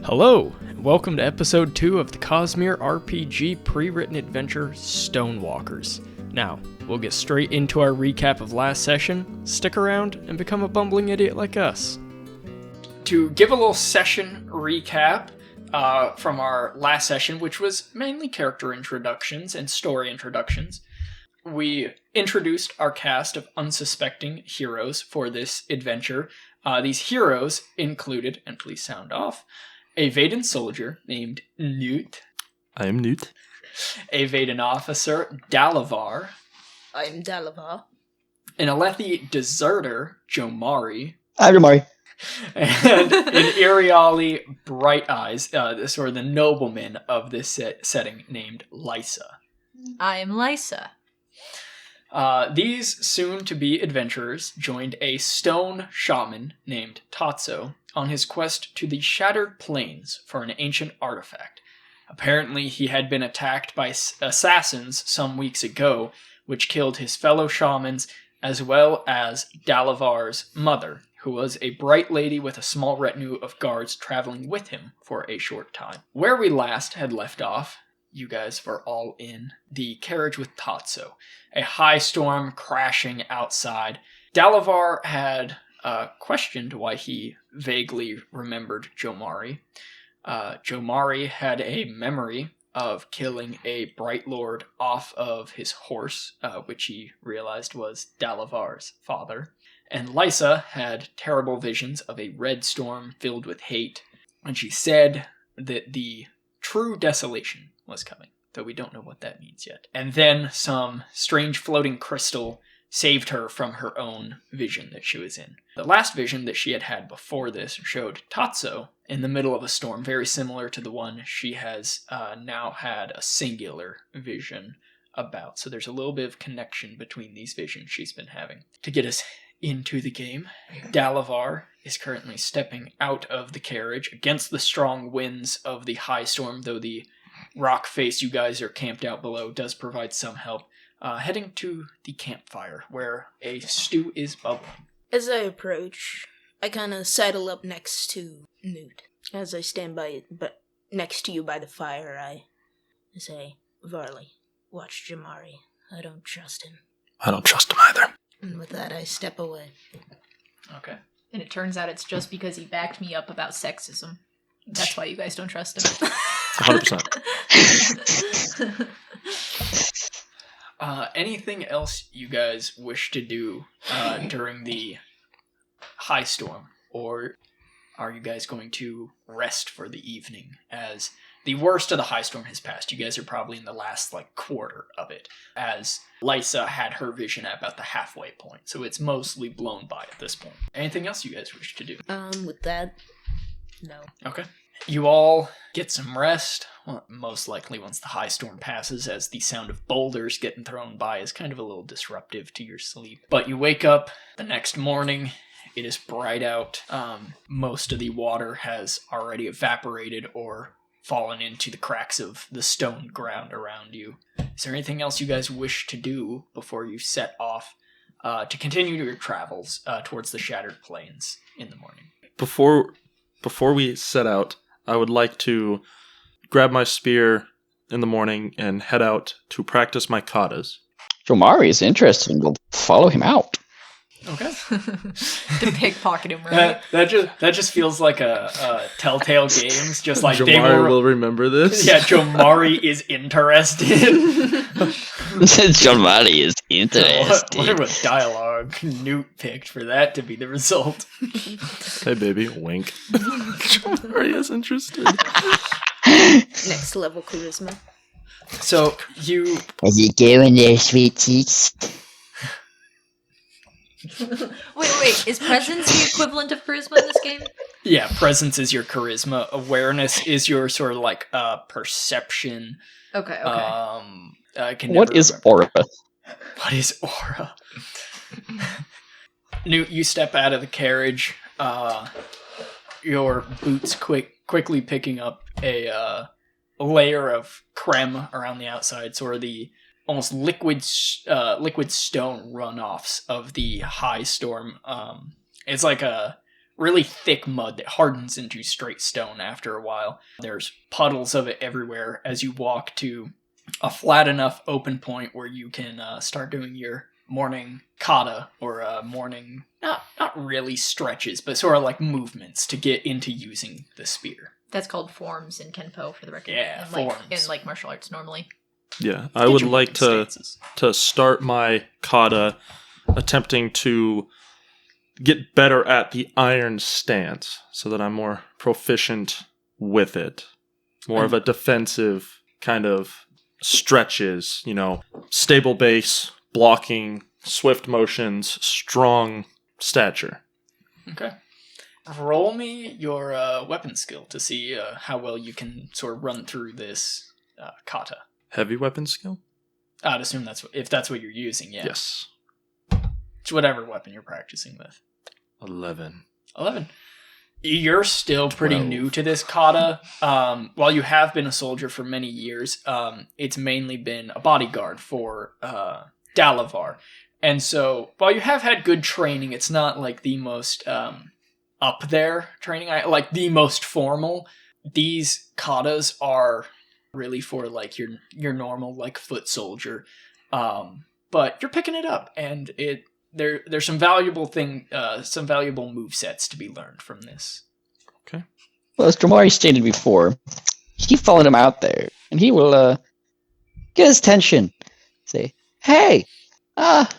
Hello, and welcome to episode 2 of the Cosmere RPG pre-written adventure, Stonewalkers. Now, we'll get straight into our recap of last session, stick around, and become a bumbling idiot like us. To give a little session recap from our last session, which was mainly character introductions and story introductions, we introduced our cast of unsuspecting heroes for this adventure. These heroes included, and please sound off, a Vaden soldier named Newt. I am Newt. A Vaden officer, Dalavar. I am Dalavar. An Alethi deserter, Jomari. I'm Jomari. And an Iriali Bright Eyes, sort of the nobleman of this setting, named Lysa. I am Lysa. These soon-to-be adventurers joined a stone shaman named Tatso on his quest to the Shattered Plains for an ancient artifact. Apparently, he had been attacked by assassins some weeks ago, which killed his fellow shamans, as well as Dalavar's mother, who was a bright lady with a small retinue of guards traveling with him for a short time. Where we last had left off, you guys were all in the carriage with Tatso, a high storm crashing outside. Dalavar had questioned why he vaguely remembered Jomari. Jomari had a memory of killing a Bright Lord off of his horse, which he realized was Dalavar's father. And Lysa had terrible visions of a red storm filled with hate, and she said that the true desolation was coming, though we don't know what that means yet. And then some strange floating crystal saved her from her own vision that she was in. The last vision that she had had before this showed Tatso in the middle of a storm, very similar to the one she has now had a singular vision about. So there's a little bit of connection between these visions she's been having. To get us into the game, Dalavar is currently stepping out of the carriage against the strong winds of the high storm, though the rock face you guys are camped out below does provide some help. Heading to the campfire, where a stew is bubbling. As I approach, I kind of sidle up next to Newt. As I stand but next to you by the fire, I say, Varley, watch Jomari. I don't trust him. I don't trust him either. And with that, I step away. Okay. And it turns out it's just because he backed me up about sexism. That's why you guys don't trust him. 100%. Anything else you guys wish to do during the high storm? Or are you guys going to rest for the evening as the worst of the high storm has passed? You guys are probably in the last, quarter of it, as Lysa had her vision at about the halfway point, so it's mostly blown by at this point. Anything else you guys wish to do? With that, no. Okay. You all get some rest, well, most likely once the high storm passes, as the sound of boulders getting thrown by is kind of a little disruptive to your sleep. But you wake up the next morning, it is bright out, most of the water has already evaporated or fallen into the cracks of the stone ground around you. Is there anything else you guys wish to do before you set off to continue your travels towards the Shattered Plains in the morning? Before we set out, I would like to grab my spear in the morning and head out to practice my katas. Jomari is interesting. We'll follow him out. Okay. To pickpocket him, right? That just feels like a Telltale Games, just like Jomari they will remember this. Yeah, Jomari is interested. Jomari is interesting. What a dialogue Newt picked for that to be the result. Hey, baby, wink. Jomari is interested. Next level charisma. So you... Are you going there, sweet cheeks? Wait, is presence the equivalent of charisma in this game? Yeah, presence is your charisma. Awareness is your sort of perception. Okay. What is aura? What is aura? Newt, you step out of the carriage, your boots quickly picking up a layer of creme around the outside, sort of the almost liquid stone runoffs of the high storm. It's like a really thick mud that hardens into straight stone after a while. There's puddles of it everywhere as you walk to a flat enough open point where you can start doing your morning kata, or morning, not really stretches, but sort of like movements to get into using the spear. That's called forms in Kenpo, for the record. Yeah, and forms. In like martial arts normally. Yeah, I would your like to stances. start my kata attempting to get better at the iron stance so that I'm more proficient with it. More of a defensive kind of stretches, stable base, blocking, swift motions, strong stature. Okay. Roll me your weapon skill to see how well you can sort of run through this kata. Heavy weapon skill? I'd assume if that's what you're using, yeah. Yes. It's whatever weapon you're practicing with. 11. You're still pretty 12. new to this kata. While you have been a soldier for many years, it's mainly been a bodyguard for Dalavar. And so, while you have had good training, it's not like the most up there training, like the most formal. These katas are really for like your normal like foot soldier. But you're picking it up, and there's some valuable move sets to be learned from this. Okay. Well, as Dramari stated before, he followed him out there, and he will get his attention. Say, "Hey, what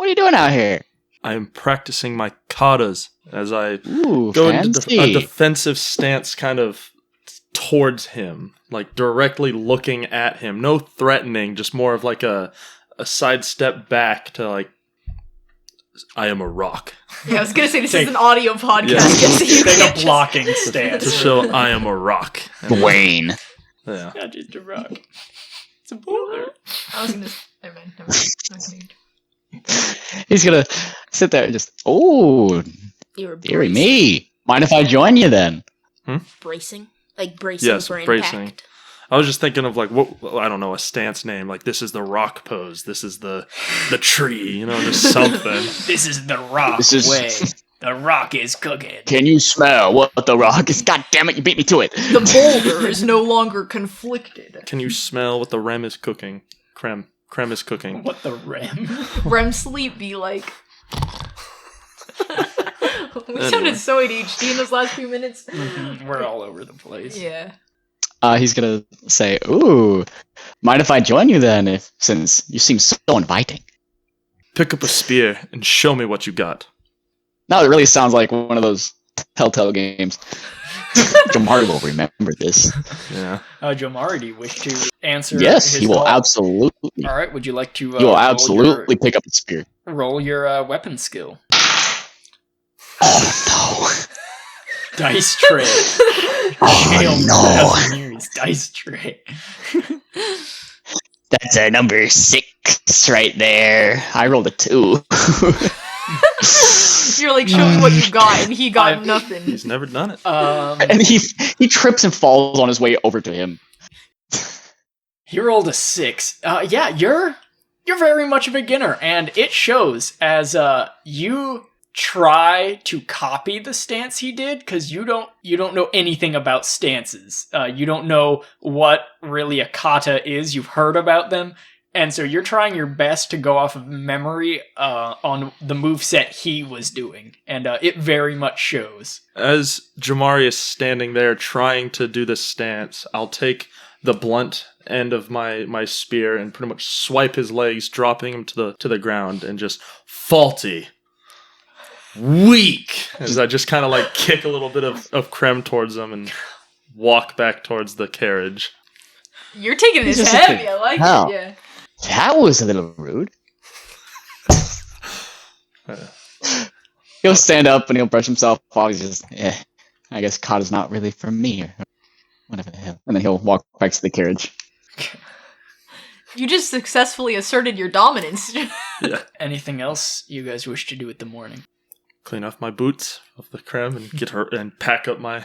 are you doing out here?" I'm practicing my katas as I Ooh, go into fancy. a defensive stance kind of towards him, like directly looking at him. No threatening, just more of like a sidestep back to like, I am a rock. Yeah, I was gonna say this is an audio podcast. Yeah. So you Take can't a blocking stance. To show I am a rock. Dwayne. Yeah. Not just a rock. It's a boulder. I was gonna. Never mind. I'm not gonna. He's gonna sit there and just, oh, You're dearie me. Mind if I join you then? bracing? Like bracing Yes, for bracing. impact? I was just thinking of like, I don't know, a stance name. Like, this is the rock pose. This is the tree, just something. This is the rock This is- way. The rock is cooking. Can you smell what the rock is? God damn it, you beat me to it. The boulder is no longer conflicted. Can you smell what the rem is cooking? Creme is cooking. What the rem? REM sleep be like. We Anyway. sounded so ADHD in those last few minutes. We're all over the place. Yeah. He's gonna say, ooh, mind if I join you then, since you seem so inviting. Pick up a spear and show me what you got. Now it really sounds like one of those Telltale games. Jamari will remember this. Yeah. Jomari, do you wish to answer? Yes, his he will call? absolutely. All right. Would you like to? He will absolutely pick up the spear. roll your weapon skill. Oh Dice tray. Oh, no. Years, dice tray. no. That's a number 6 right there. I rolled a 2. You're like, show me what you got, and he got nothing. He's never done it. And he trips and falls on his way over to him. He rolled a 6. Yeah, you're very much a beginner, and it shows as you try to copy the stance he did, because you don't know anything about stances. You don't know what really a kata is. You've heard about them, and so you're trying your best to go off of memory on the moveset he was doing, and it very much shows. As Jamari is standing there trying to do this stance, I'll take the blunt end of my spear and pretty much swipe his legs, dropping him to the ground, and just faulty. Weak! As I just kind of like kick a little bit of creme towards him and walk back towards the carriage. You're taking this He's just heavy. like, I like wow. it. Yeah. That was a little rude. He'll stand up and he'll brush himself off. He's just, I guess kata's not really for me. Or whatever the hell. And then he'll walk back to the carriage. You just successfully asserted your dominance. Yeah. Anything else you guys wish to do with the morning? Clean off my boots of the creme and get her and pack up my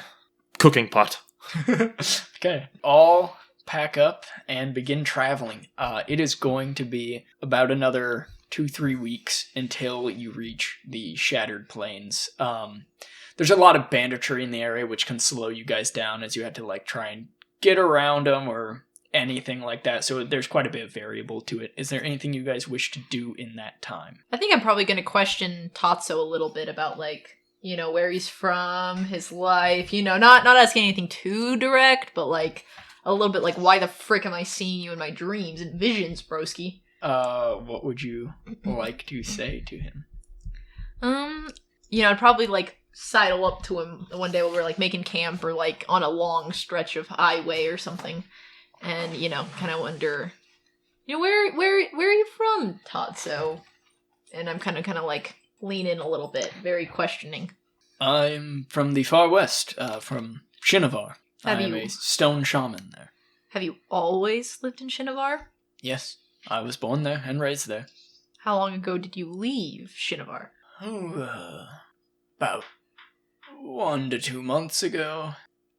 cooking pot. Okay. All pack up and begin traveling. It is going to be about another 2-3 weeks until you reach the Shattered Plains. there's a lot of banditry in the area, which can slow you guys down as you had to like try and get around them or anything like that. So there's quite a bit of variable to it. Is there anything you guys wish to do in that time? I think I'm probably going to question Tatsu a little bit about, like, you know, where he's from, his life, you know, not asking anything too direct, but like a little bit like, why the frick am I seeing you in my dreams and visions, broski? What would you like to say to him? You know, I'd probably like sidle up to him one day when we're like making camp or like on a long stretch of highway or something, and you know, kind of wonder, you know, where are you from, Tatsu? And I'm kind of like lean in a little bit, very questioning. I'm from the far west, from Shinovar. Have I'm you- a stone shaman there. Have you always lived in Shinovar? Yes, I was born there and raised there. How long ago did you leave Shinovar? About 1 to 2 months ago.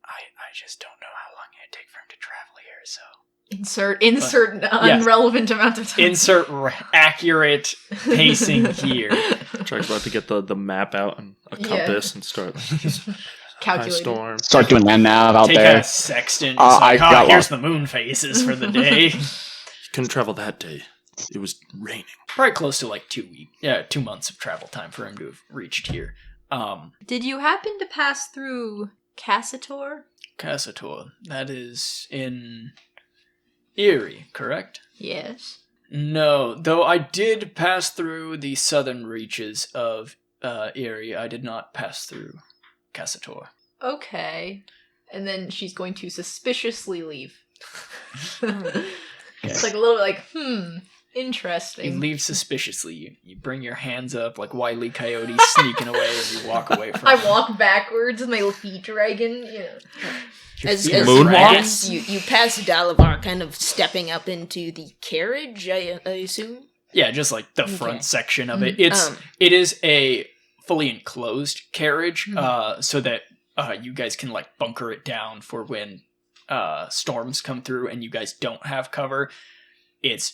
I just don't know how long it'd take for him to travel here, so... Insert unrelevant amount of time. Insert accurate pacing here. Jack's about to get the map out and a Yeah. compass and start like high Calculated. storm. Start doing that now out Take there. a sextant. I got Here's the moon phases for the day. He couldn't travel that day. It was raining. Probably close to like 2 months of travel time for him to have reached here. Did you happen to pass through Cassator? Cassator, that is in Erie, correct? Yes. No, though I did pass through the southern reaches of Erie, I did not pass through Cassator. Okay. And then she's going to suspiciously leave. It's like a little bit like, interesting. You leave suspiciously. You bring your hands up like Wile E. Coyote sneaking away and you walk away from I him. walk backwards with my feet dragging, you know. As feet are Moonwalks? you pass Dalavar kind of stepping up into the carriage, I assume? Yeah, just like the front Okay. section of it. It is a fully enclosed carriage, so that you guys can like bunker it down for when storms come through and you guys don't have cover. It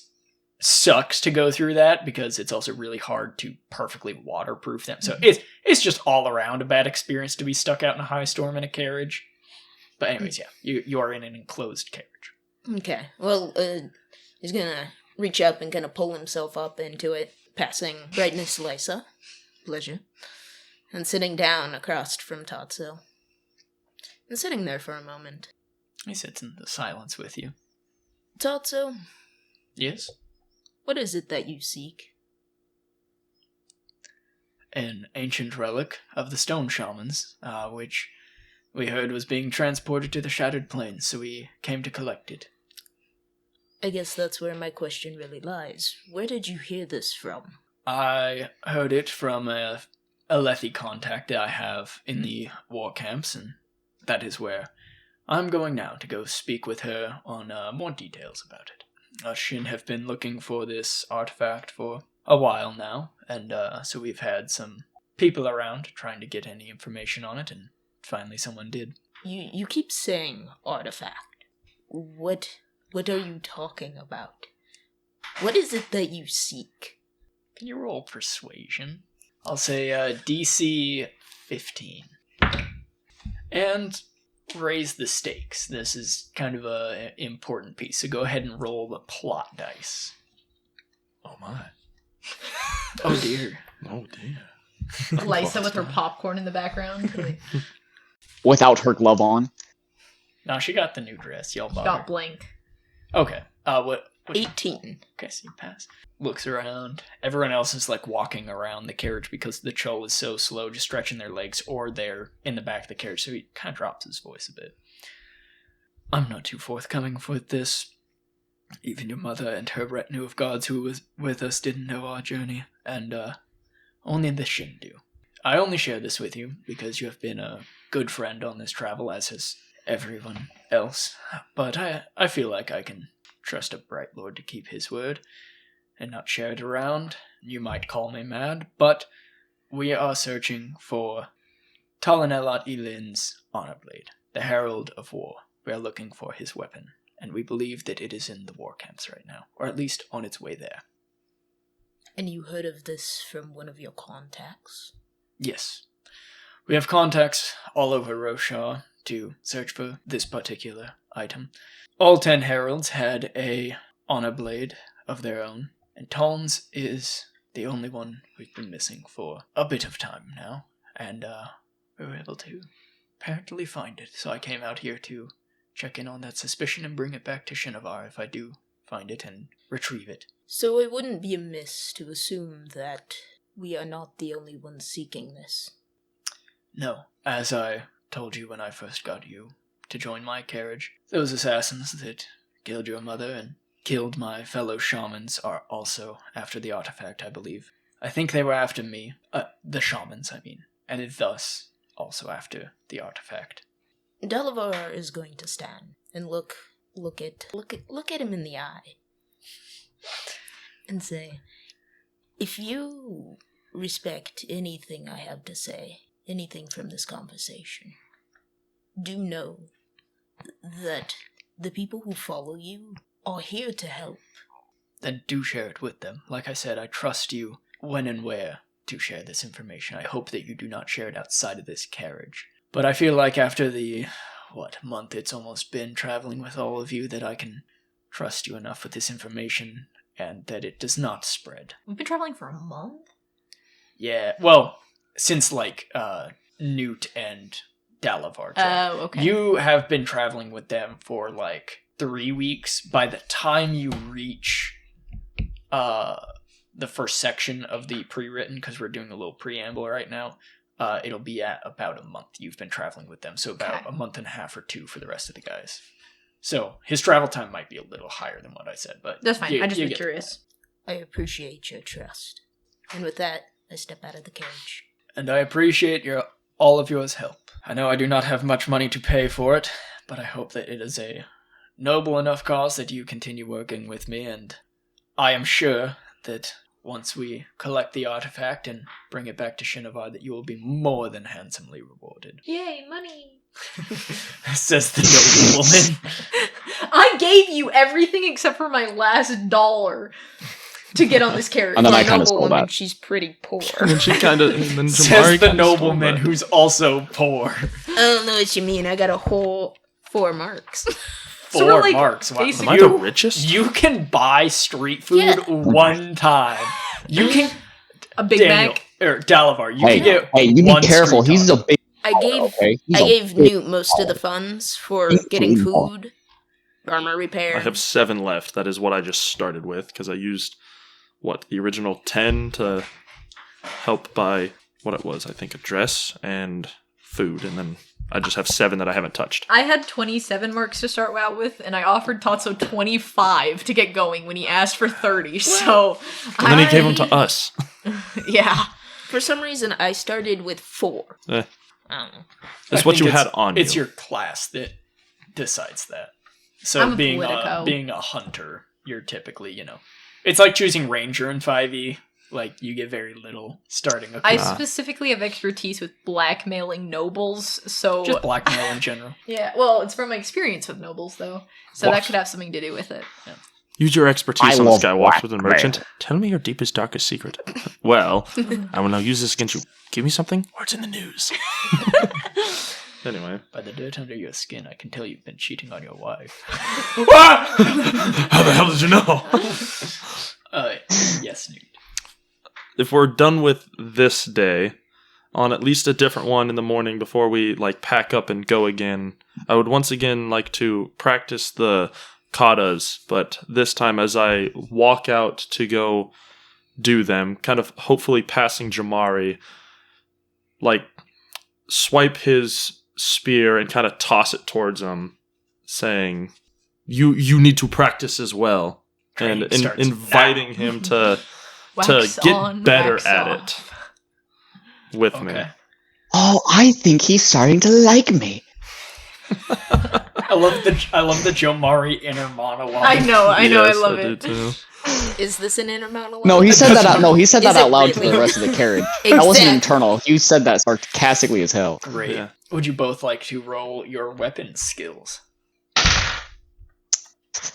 sucks to go through that because it's also really hard to perfectly waterproof them. So it's just all around a bad experience to be stuck out in a high storm in a carriage. But anyways, yeah, you are in an enclosed carriage. Okay. Well, he's gonna reach up and kind of pull himself up into it, passing Brightness Lysa. Pleasure. And sitting down across from Tatsu. And sitting there for a moment. He sits in the silence with you. Tatsu, Yes? what is it that you seek? An ancient relic of the stone shamans, which we heard was being transported to the Shattered Plains, so we came to collect it. I guess that's where my question really lies. Where did you hear this from? I heard it from a Alethi contact that I have in the war camps, and that is where I'm going now to go speak with her on more details about it. Shin have been looking for this artifact for a while now, and so we've had some people around trying to get any information on it, and finally someone did. You keep saying artifact. What are you talking about? What is it that you seek? Can you roll persuasion? I'll say DC 15. And raise the stakes. This is kind of a important piece, so go ahead and roll the plot dice. Oh my. Oh dear. Oh dear. Lysa with her popcorn in the background. Like, Without her glove on. No, she got the new dress. Y'all bought got her. blank. Okay. What? 18. Okay, so you pass. Looks around. Everyone else is like walking around the carriage because the Chol is so slow, just stretching their legs, or they're in the back of the carriage, so he kind of drops his voice a bit. I'm not too forthcoming with this. Even your mother and her retinue of guards who was with us didn't know our journey, and only the Shin do. I only share this with you because you have been a good friend on this travel, as has everyone else, but I feel like I can trust a Bright Lord to keep his word and not share it around. You might call me mad, but we are searching for Talanelat Ilin's honor blade, the Herald of War. We are looking for his weapon, and we believe that it is in the war camps right now, or at least on its way there. And you heard of this from one of your contacts? Yes. We have contacts all over Roshar to search for this particular item. All 10 heralds had a honor blade of their own, and Tom's is the only one we've been missing for a bit of time now, and we were able to apparently find it, so I came out here to check in on that suspicion and bring it back to Shinovar if I do find it and retrieve it. So it wouldn't be amiss to assume that we are not the only ones seeking this. No, as I told you when I first got you to join my carriage, those assassins that killed your mother and killed my fellow shamans are also after the artifact, I believe. I think they were after me, the shamans, I mean, and thus also after the artifact. Delavar is going to stand and look at him in the eye and say, if you respect anything I have to say, anything from this conversation, do know that the people who follow you are here to help. Then do share it with them. Like I said, I trust you when and where to share this information. I hope that you do not share it outside of this carriage. But I feel like after the, month it's almost been traveling with all of you, that I can trust you enough with this information and that it does not spread. We've been traveling for a month? Yeah, well, since, Newt and Dalavar. Oh, okay. You have been traveling with them for, 3 weeks. By the time you reach the first section of the prewritten, because we're doing a little preamble right now, it'll be at about a month you've been traveling with them. So about a month and a half or 2 for the rest of the guys. So his travel time might be a little higher than what I said, but... That's fine, I just was curious. I appreciate your trust. And with that, I step out of the carriage. And I appreciate all of yours help. I know I do not have much money to pay for it, but I hope that it is a noble enough cause that you continue working with me, and I am sure that once we collect the artifact and bring it back to Shinovar, that you will be more than handsomely rewarded. Yay, money! Says the noble woman. I gave you everything except for my last dollar to get on this carriage. And then For I a kind of noble stole woman, that. she's pretty poor. And then she kind of, and then Jamari Says the kinda stole nobleman that. who's also poor. I don't know what you mean. I got a whole 4 marks. So we're, 4 like, marks. Wow. basically- Am I the richest? You can buy street food Yeah. one time. You can... A Big Daniel, Mac. or Dalavar, you Hey, can get hey, you one be careful. street He's taco. a big. I gave Okay, he's I a gave big- Newt most of the funds for He's getting clean. food, armor repair. I have 7 left. That is what I just started with, because I used, the original 10 to help buy what it was, I think, a dress and food, and then I just have 7 that I haven't touched. I had 27 marks to start out with, and I offered Tatsu 25 to get going when he asked for 30, so... And then he gave them to us. Yeah. For some reason, I started with 4. Eh. I don't know. It's I what think you had on It's you. your class that decides that. So I'm a being politico. being a hunter, you're typically, it's like choosing ranger in 5e. Like, you get very little starting a I class. specifically have expertise with blackmailing nobles, so... Just blackmail in general. Yeah, well, it's from my experience with nobles, though, so that could have something to do with it. Use your expertise I on this love guy walks with a blackmail. merchant. Tell me your deepest, darkest secret. Well, I will now use this against you. Give me something, or it's in the news. Anyway. By the dirt under your skin, I can tell you've been cheating on your wife. How the hell did you know? Yes, Newt. If we're done with this day, on at least a different one in the morning before we pack up and go again, I would once again like to practice the katas, but this time as I walk out to go do them, kind of hopefully passing Jamari, swipe his spear and kind of toss it towards him, saying, you need to practice as well, and Training starts inviting now. him to Wax get on, better wax at off. it with me. Okay. Oh, I think he's starting to like me. I love the Jomari inner monologue. I know, I Yes, love do it. too. Is this an inner monologue? No, he said that. No, he said Is that it out loud to really? the rest of the carriage. That wasn't Exactly. internal. You said that sarcastically as hell. Great. Yeah. Would you both like to roll your weapon skills?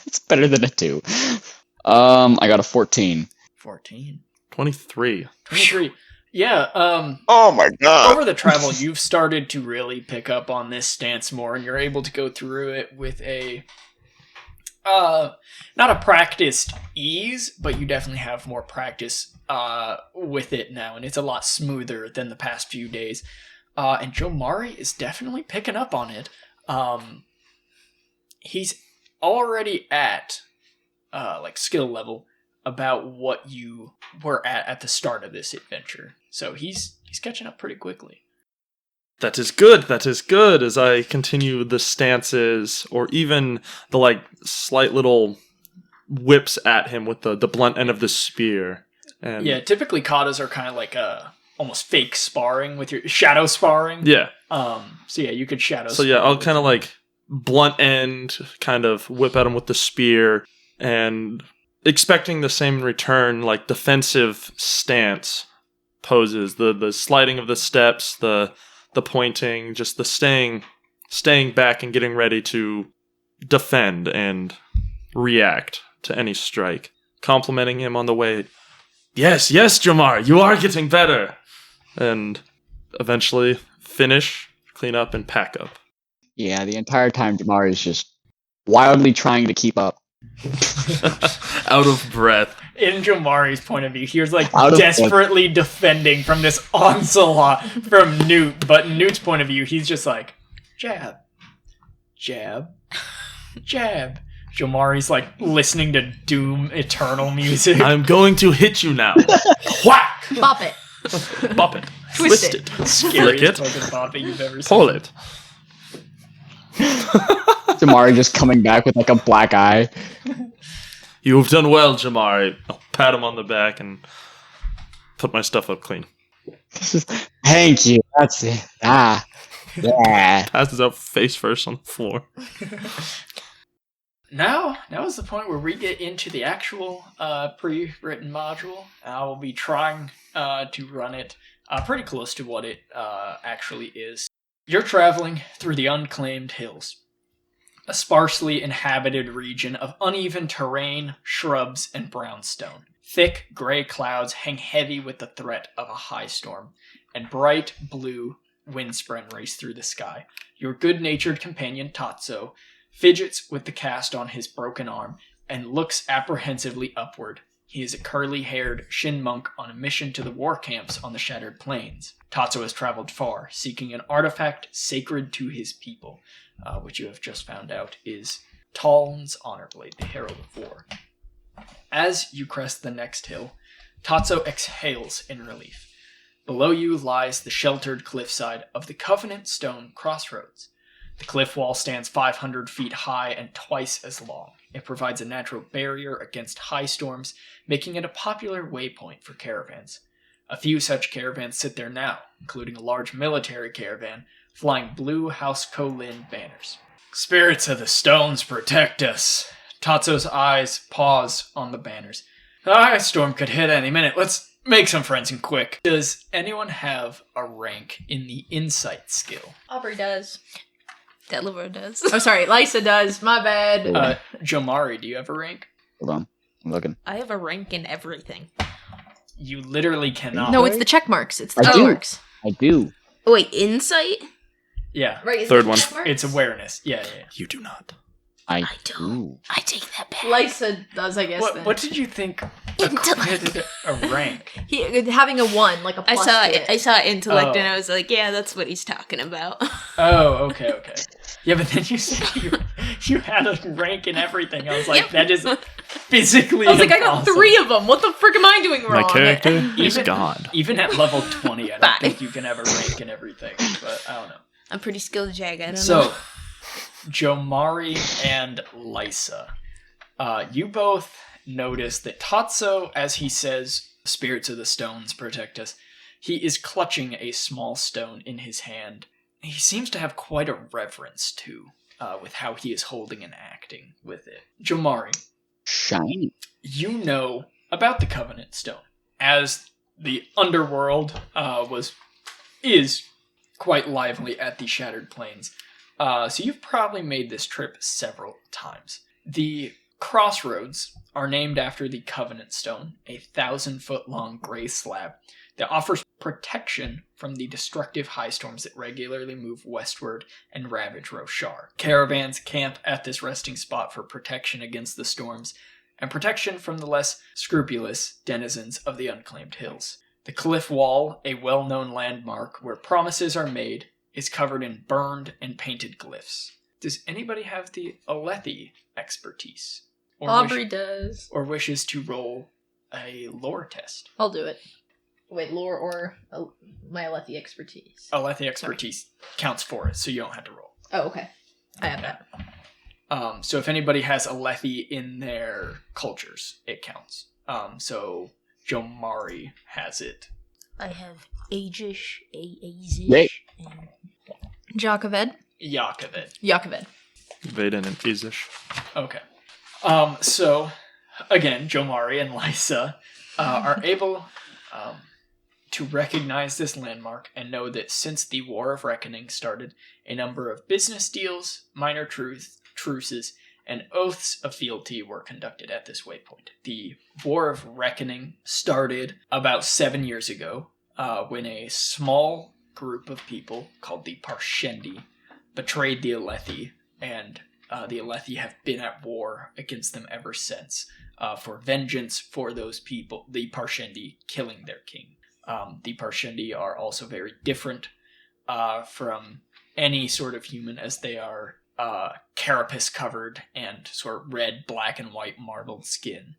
It's better than a 2. I got a 14. 14. 23. 23. Yeah, Oh my god. over the travel, you've started to really pick up on this stance more, and you're able to go through it with a, not a practiced ease, but you definitely have more practice, with it now, and it's a lot smoother than the past few days. And Jomari is definitely picking up on it. He's already at, skill level about what you were at the start of this adventure. So he's catching up pretty quickly. That is good. That is good. As I continue the stances, or even the slight little whips at him with the blunt end of the spear. And Yeah, typically katas are kind of like almost fake sparring with your shadow sparring. yeah. So yeah, you could shadow. So yeah, spar I'll with kind of him. blunt end, kind of whip at him with the spear, and expecting the same in return, defensive stance poses, the sliding of the steps, the pointing, just the staying back and getting ready to defend and react to any strike. Complimenting him on the way. Yes, Jamar, you are getting better. And eventually finish, clean up, and pack up. Yeah, the entire time Jamar is just wildly trying to keep up. Out of breath. In Jomari's point of view, he was Out of desperately defending from this onslaught from Newt. But in Newt's point of view, he's just like, jab, jab, jab. Jomari's listening to Doom Eternal music. I'm going to hit you now. Whack! Bop it. Bop it. Twist Twist it. it. Flick Scariest it. fucking bop that you've ever seen. Pull it. Jamar just coming back with a black eye. You've done well, Jamari. I'll pat him on the back and put my stuff up clean. Thank you. That's it. Yeah. Passes out face first on the floor. Now is the point where we get into the actual pre-written module. I will be trying to run it pretty close to what it actually is. You're traveling through the unclaimed hills, a sparsely inhabited region of uneven terrain, shrubs, and brownstone. Thick gray clouds hang heavy with the threat of a high storm, and bright blue windspren race through the sky. Your good-natured companion Tatso fidgets with the cast on his broken arm and looks apprehensively upward. He is a curly-haired Shin monk on a mission to the war camps on the Shattered Plains. Tatsu has traveled far, seeking an artifact sacred to his people, which you have just found out is Taln's Honor Blade, the Herald of War. As you crest the next hill, Tatsu exhales in relief. Below you lies the sheltered cliffside of the Covenant Stone Crossroads. The cliff wall stands 500 feet high and twice as long. It provides a natural barrier against high storms, making it a popular waypoint for caravans. A few such caravans sit there now, including a large military caravan flying blue House Kolin banners. Spirits of the stones protect us. Tatsu's eyes pause on the banners. A storm could hit any minute. Let's make some friends and quick. Does anyone have a rank in the insight skill? Aubrey does. Delaware does. Oh, sorry. Lysa does. My bad. Jomari, do you have a rank? Hold on. I'm looking. I have a rank in everything. You literally cannot. No, it's the check marks. It's the I check do. marks. I do. Oh, wait, insight? Yeah. Right. Third one. It's awareness. Yeah. You do not. I I don't. I take that back. Lysa does, I guess. then. What did you think Intellect. a rank? Having a 1, like a I plus saw to it. I saw intellect Oh. and I was like, yeah, that's what he's talking about. Oh, okay. Yeah, but then you said you had a rank in everything. I was like, Yep. that is physically I was like, I got impossible. 3 of them. What the frick am I doing wrong? My character is Even- God. Even at level 20, I don't Bye. think you can have a rank in everything. But I don't know. I'm pretty skilled, Jag. I don't know. So, Jomari and Lysa, you both notice that Tatsu, as he says, spirits of the stones protect us, he is clutching a small stone in his hand. He seems to have quite a reverence, too, with how he is holding and acting with it. Jomari, Shiny. you know about the Covenant Stone, as the underworld is quite lively at the Shattered Plains. So you've probably made this trip several times. The crossroads are named after the Covenant Stone, a 1,000-foot-long gray slab that offers protection from the destructive high storms that regularly move westward and ravage Roshar. Caravans camp at this resting spot for protection against the storms, and protection from the less scrupulous denizens of the unclaimed hills. The cliff wall, a well-known landmark where promises are made, is covered in burned and painted glyphs. Does anybody have the Alethi expertise? Aubrey does. Or wishes to roll a lore test? I'll do it. Wait, lore or my Alethi expertise? Alethi expertise counts for it, so you don't have to roll. Oh, okay. I have that. So if anybody has Alethi in their cultures, it counts. So Jomari has it. I have Ajish, Aazish, Yay. and Jacoved? Yakoved. Vaden and Izish. Okay. So, again, Jomari and Lysa are able to recognize this landmark and know that since the War of Reckoning started, a number of business deals, minor truces, and oaths of fealty were conducted at this waypoint. The War of Reckoning started about 7 years ago when a small group of people called the Parshendi betrayed the Alethi, and the Alethi have been at war against them ever since for vengeance for those people, the Parshendi killing their king. The Parshendi are also very different from any sort of human, as they are carapace covered and sort of red, black, and white marbled skin.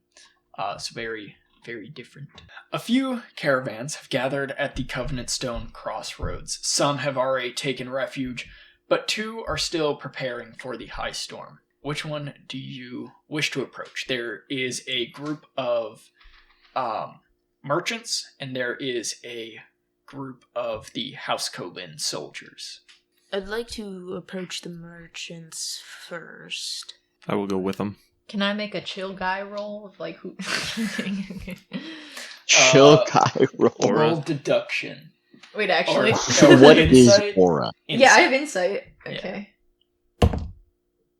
So very, very different. A few caravans have gathered at the Covenant Stone crossroads. Some have already taken refuge, but 2 are still preparing for the high storm. Which one do you wish to approach? There is a group of merchants, and there is a group of the House Colin soldiers. I'd like to approach the merchants first. I will go with them. Can I make a chill guy roll of like who? Chill guy roll. Roll deduction. Wait, actually. So what is Insight? aura? Yeah, I have insight. Okay.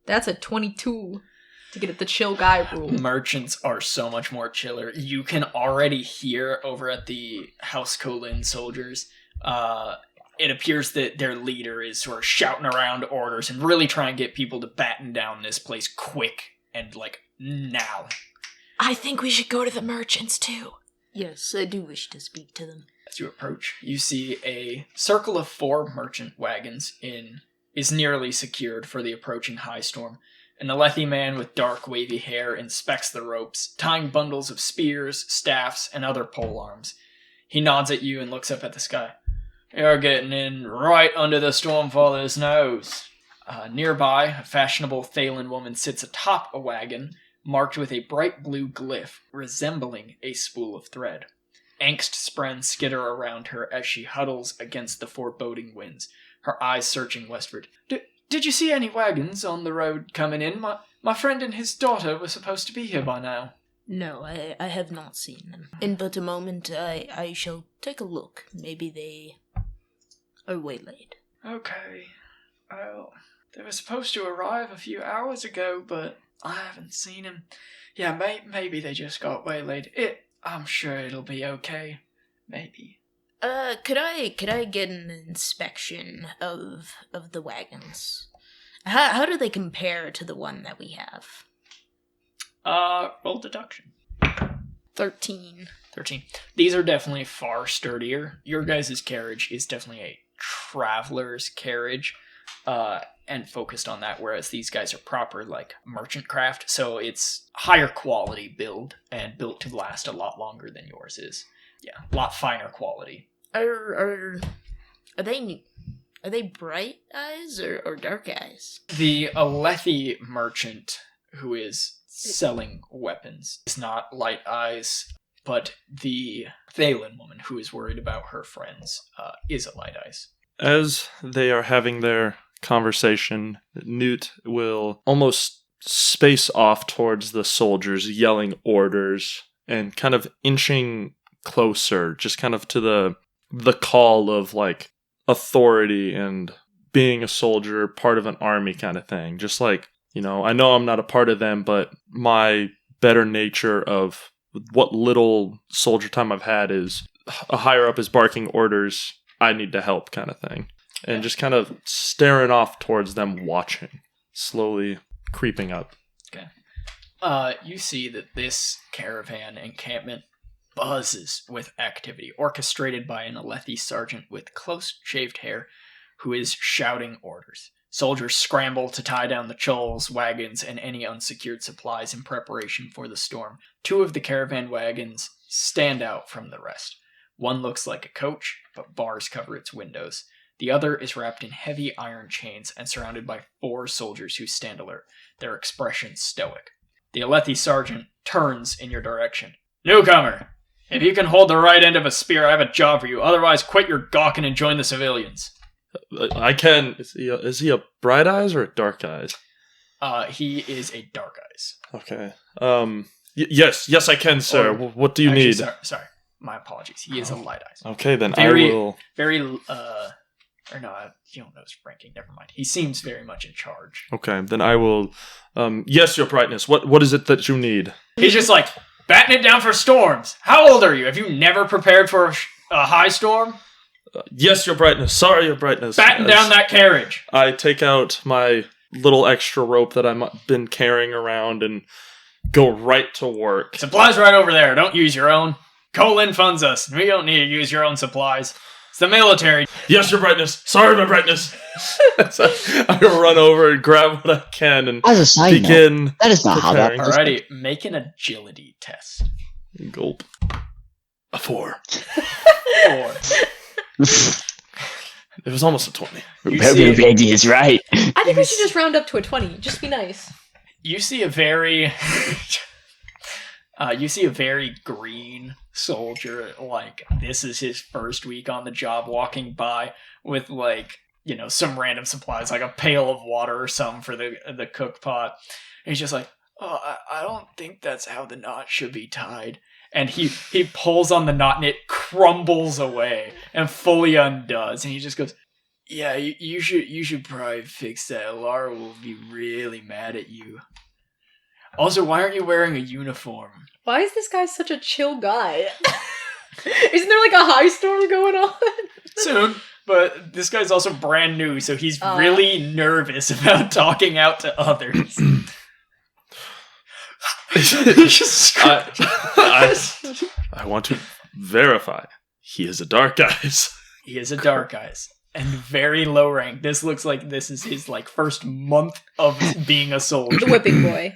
That's a 22 to get at the chill guy rule. Merchants are so much more chiller. You can already hear over at the House Colin soldiers, it appears that their leader is sort of shouting around orders and really trying to get people to batten down this place quick and, like, now. I think we should go to the merchants too. Yes, I do wish to speak to them. As you approach, you see a circle of 4 merchant wagons is nearly secured for the approaching high storm. An Alethi man with dark, wavy hair inspects the ropes, tying bundles of spears, staffs, and other pole arms. He nods at you and looks up at the sky. You're getting in right under the Stormfather's nose. Nearby, a fashionable Thalen woman sits atop a wagon, marked with a bright blue glyph resembling a spool of thread. Angst-spren skitter around her as she huddles against the foreboding winds, her eyes searching westward. Did you see any wagons on the road coming in? My friend and his daughter were supposed to be here by now. No, I have not seen them. In but a moment, I shall take a look. Maybe they are waylaid. Okay. Well, they were supposed to arrive a few hours ago, but I haven't seen them. Yeah, maybe they just got waylaid. I'm sure it'll be okay. Maybe. Could I get an inspection of the wagons? How do they compare to the one that we have? Roll deduction. 13. 13. These are definitely far sturdier. Your guys' carriage is definitely a traveler's carriage, and focused on that, whereas these guys are proper, like, merchant craft, so it's higher quality build, and built to last a lot longer than yours is. Yeah, a lot finer quality. Are they bright eyes or dark eyes? The Alethi merchant who is selling weapons is not light eyes, but the Thalen woman who is worried about her friends is a light eyes. As they are having their conversation, Newt will almost space off towards the soldiers, yelling orders, and kind of inching closer, just kind of to the call of, like, authority and being a soldier, part of an army kind of thing. Just like, you know I'm not a part of them, but my better nature of what little soldier time I've had is a higher up is barking orders, I need to help kind of thing. And just kind of staring off towards them, watching, slowly creeping up. Okay. You see that this caravan encampment buzzes with activity, orchestrated by an Alethi sergeant with close-shaved hair who is shouting orders. Soldiers scramble to tie down the chols, wagons, and any unsecured supplies in preparation for the storm. 2 of the caravan wagons stand out from the rest. One looks like a coach, but bars cover its windows. The other is wrapped in heavy iron chains and surrounded by 4 soldiers who stand alert, their expressions stoic. The Alethi sergeant turns in your direction. Newcomer! If you can hold the right end of a spear, I have a job for you. Otherwise, quit your gawking and join the civilians. I can. Is he a bright eyes or a dark eyes? He is a dark eyes. Okay. Yes, I can, sir. What do you need? Sorry, my apologies. He is a light eyes. Okay, then I will. Or no, you don't know his ranking. Never mind. He seems very much in charge. Okay, then I will. Yes, your brightness. What is it that you need? He's just like batting it down for storms. How old are you? Have you never prepared for a high storm? Yes, your brightness. Sorry, your brightness. Batten down that carriage. I take out my little extra rope that I've been carrying around and go right to work. Supplies right over there. Don't use your own. Colin funds us. We don't need to use your own supplies. It's the military. Yes, your brightness. Sorry, my brightness. So I run over and grab what I can and As a side begin note, that is not preparing. how that Alrighty, make an agility test. Gulp. A 4. 4. It was almost a 20. Baby is right. I think we should just round up to a 20. Just be nice. You see a very green soldier, like this is his first week on the job, walking by with some random supplies, like a pail of water or something for the cook pot. And he's just like, oh, I don't think that's how the knot should be tied. And he pulls on the knot and it crumbles away and fully undoes. And he just goes, yeah, you should probably fix that. Lara will be really mad at you. Also, why aren't you wearing a uniform? Why is this guy such a chill guy? Isn't there like a high storm going on? Soon. But this guy's also brand new, so he's really nervous about talking out to others. I want to verify. He is a dark eyes. He is a dark eyes. And very low rank. This looks like this is his first month of being a soldier. The whipping boy.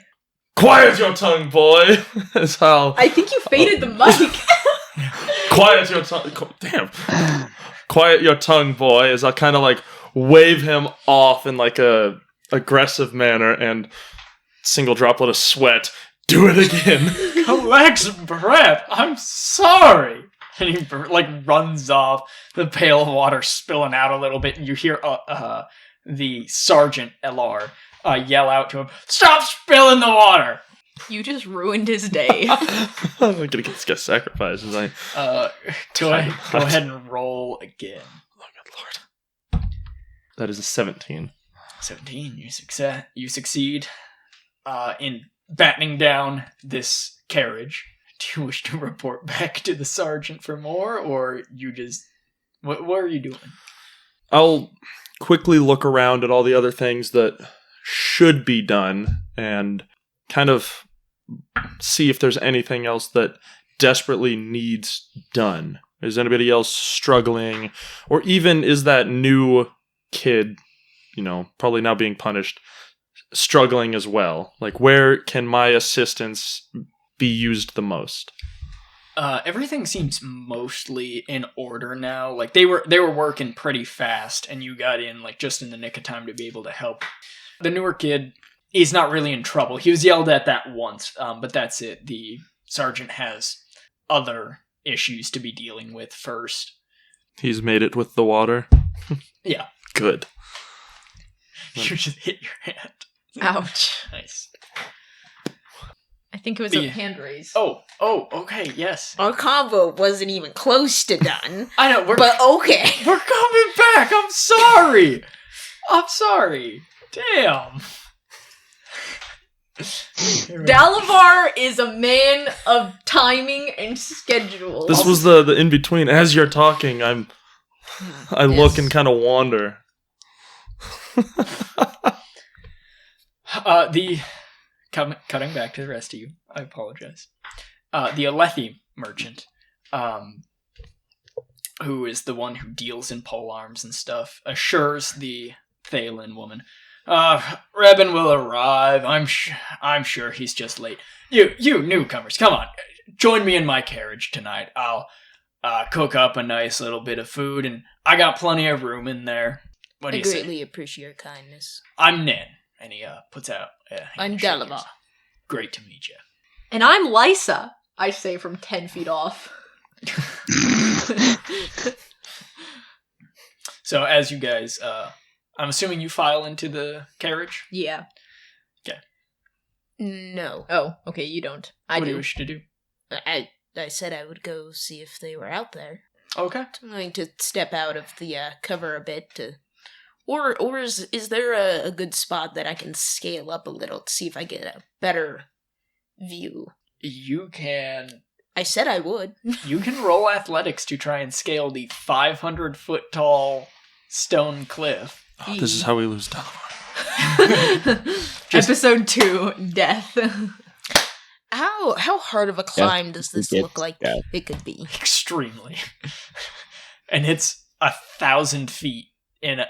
Quiet your tongue, boy. Is how. I think you faded the mic. Quiet your tongue. Damn. Quiet your tongue, boy. As I kind of wave him off in a aggressive manner and single droplet of sweat. Do it again. Collect breath. I'm sorry. And he runs off, the pail of water spilling out a little bit, and you hear the sergeant LR yell out to him, "Stop spilling the water!" You just ruined his day. I'm gonna get this guy sacrificed. Go ahead and roll again. Oh good lord. That is a 17. 17. You succeed in battening down this carriage. Do you wish to report back to the sergeant for more, or you just... What are you doing? I'll quickly look around at all the other things that should be done and kind of see if there's anything else that desperately needs done. Is anybody else struggling? Or even is that new kid, probably now being punished, struggling as well? Where can my assistance be used the most? Everything seems mostly in order now. They were working pretty fast, and you got in just in the nick of time to be able to help. The newer kid, he's not really in trouble. He was yelled at that once, but that's it. The sergeant has other issues to be dealing with first. He's made it with the water? Yeah. Good. You just hit your hand. Ouch. Nice. I think it was a hand raise. Oh, okay, yes. Our combo wasn't even close to done. I know, but okay. We're coming back. I'm sorry. Damn. Dalavar is a man of timing and schedule. This was the in between. As you're talking, I look and kind of wander. Cutting back to the rest of you. I apologize. The Alethi merchant, who is the one who deals in polearms and stuff, assures the Thalen woman, Rebin will arrive. I'm sure he's just late. You newcomers, come on. Join me in my carriage tonight. I'll cook up a nice little bit of food, and I got plenty of room in there. What do I you say? greatly appreciate your kindness. I'm Nen. And he puts out... I'm Dalavar. Great to meet you. And I'm Lysa, I say from 10 feet off. So as you guys... I'm assuming you file into the carriage? Yeah. Okay. No. Oh, okay, you don't. What do you wish to do? I said I would go see if they were out there. Okay. I'm going to step out of the cover a bit to... Or is there a good spot that I can scale up a little to see if I get a better view? You can... I said I would. You can roll athletics to try and scale the 500-foot tall stone cliff. Oh, this is how we lose Dalavar. Episode 2, Death. How hard of a climb does this look like it could be? Extremely. And it's 1,000 feet.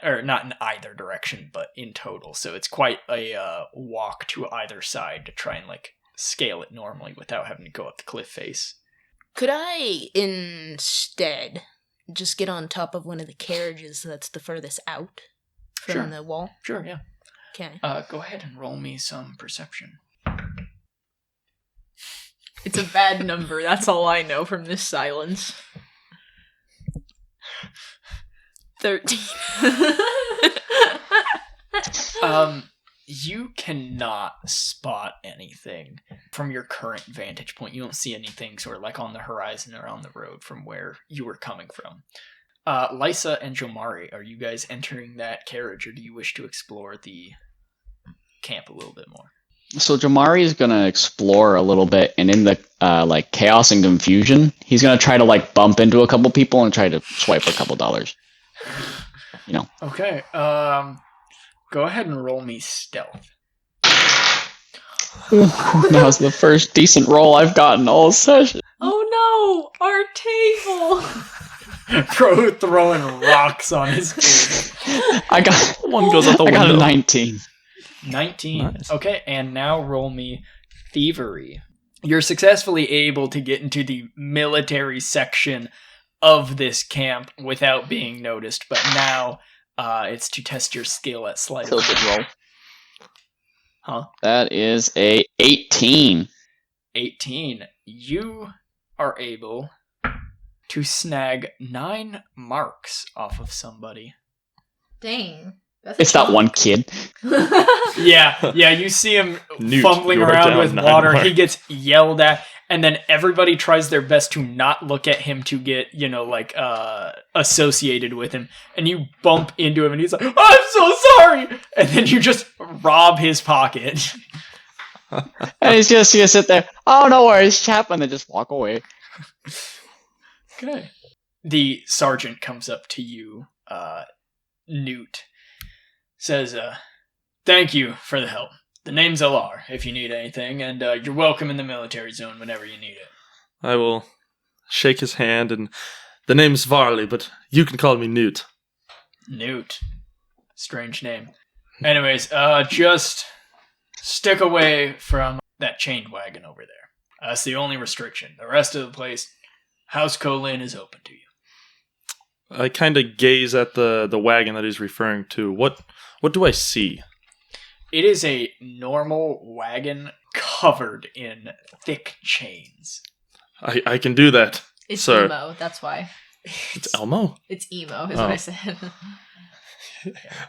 Or not in either direction, but in total. So it's quite a walk to either side to try and scale it normally without having to go up the cliff face. Could I instead just get on top of one of the carriages that's the furthest out from the wall? Sure, yeah. Okay. Go ahead and roll me some perception. It's a bad number. That's all I know from this silence. 13. You cannot spot anything from your current vantage point. You don't see anything sort of on the horizon or on the road from where you were coming from. Lysa and Jomari, are you guys entering that carriage, or do you wish to explore the camp a little bit more? So Jamari is gonna explore a little bit, and in the chaos and confusion, he's gonna try to bump into a couple people and try to swipe a couple dollars. Okay. Go ahead and roll me stealth. That was the first decent roll I've gotten all session. Oh no! Our table! Throwing rocks on his table. One goes out the window. I got a 19. 19. Nice. Okay, and now roll me thievery. You're successfully able to get into the military section of this camp without being noticed, but now it's to test your skill at sleight of hand. Roll. Huh? That is a 18. 18. You are able to snag 9 marks off of somebody. Dang. It's that one kid. Yeah, you see him Newt, fumbling you are around down with 9 water. marks. He gets yelled at, and then everybody tries their best to not look at him to get, associated with him. And you bump into him, and he's like, "I'm so sorry!" And then you just rob his pocket. And he's just gonna sit there. Oh, no worries, chap, and then just walk away. Okay. The sergeant comes up to you, Newt. Says, thank you for the help. The name's Alar, if you need anything, and you're welcome in the military zone whenever you need it. I will shake his hand, and the name's Varley, but you can call me Newt. Newt. Strange name. Anyways, just stick away from that chained wagon over there. That's the only restriction. The rest of the place, House Colin is open to you. I kind of gaze at the wagon that he's referring to. What do I see? It is a normal wagon covered in thick chains. I can do that, It's sir. emo, that's why. It's Elmo. It's emo, is what I said.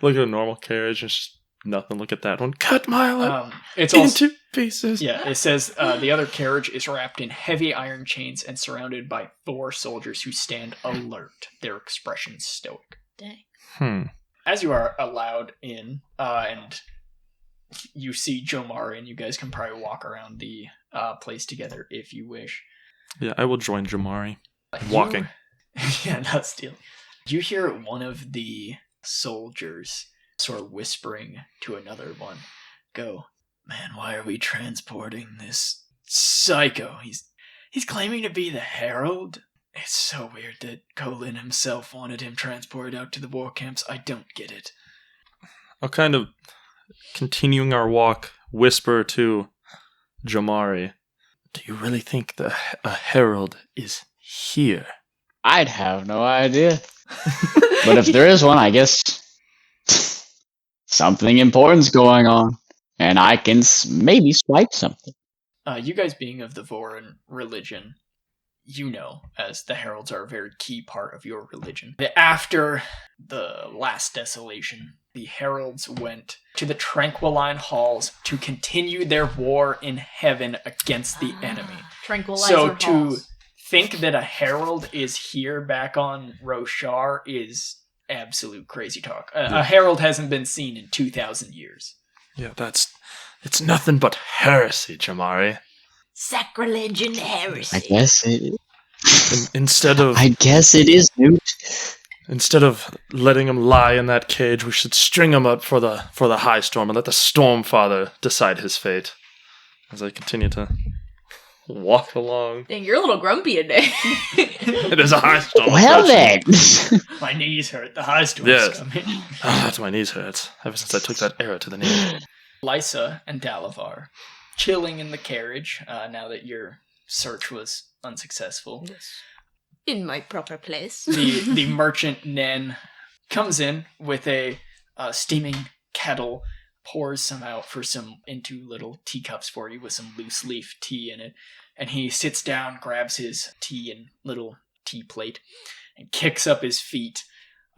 Look at a normal carriage. It's just nothing. Look at that one. Cut my It's also into pieces. Yeah, it says the other carriage is wrapped in heavy iron chains and surrounded by 4 soldiers who stand alert, their expressions stoic. Dang. As you are allowed in and you see Jomari, and you guys can probably walk around the place together if you wish. Yeah, I will join Jamari. Walking. Yeah, not stealing. You hear one of the soldiers sort of whispering to another one, go, "Man, why are we transporting this psycho? He's claiming to be the Herald. It's so weird that Colin himself wanted him transported out to the war camps. I don't get it." I'll kind of, continuing our walk, whisper to Jamari, "Do you really think a herald is here?" I'd have no idea. But if there is one, I guess something important's going on. And I can maybe swipe something. You guys being of the Voran religion, you know, as the heralds are a very key part of your religion. After the last desolation, the heralds went to the Tranquiline Halls to continue their war in heaven against the enemy. Tranquilizer So halls. to think that a herald is here back on Roshar is absolute crazy talk. A herald hasn't been seen in 2,000 years. Yeah, it's nothing but heresy, Jamari. Sacrilege and heresy. I guess it Instead of is, Newt. Instead of letting him lie in that cage, we should string him up for the high storm and let the Stormfather decide his fate. As I continue to walk along. Dang, you're a little grumpy today. It is a high storm. Well then. My knees hurt. The high storm's Yes. coming. That's my knees hurt. Ever since I took that arrow to the knee. Lysa and Dalavar chilling in the carriage now that your search was unsuccessful. Yes. In my proper place. The merchant Nen comes in with a steaming kettle, pours some out into little teacups for you with some loose leaf tea in it, and he sits down, grabs his tea and little tea plate, and kicks up his feet.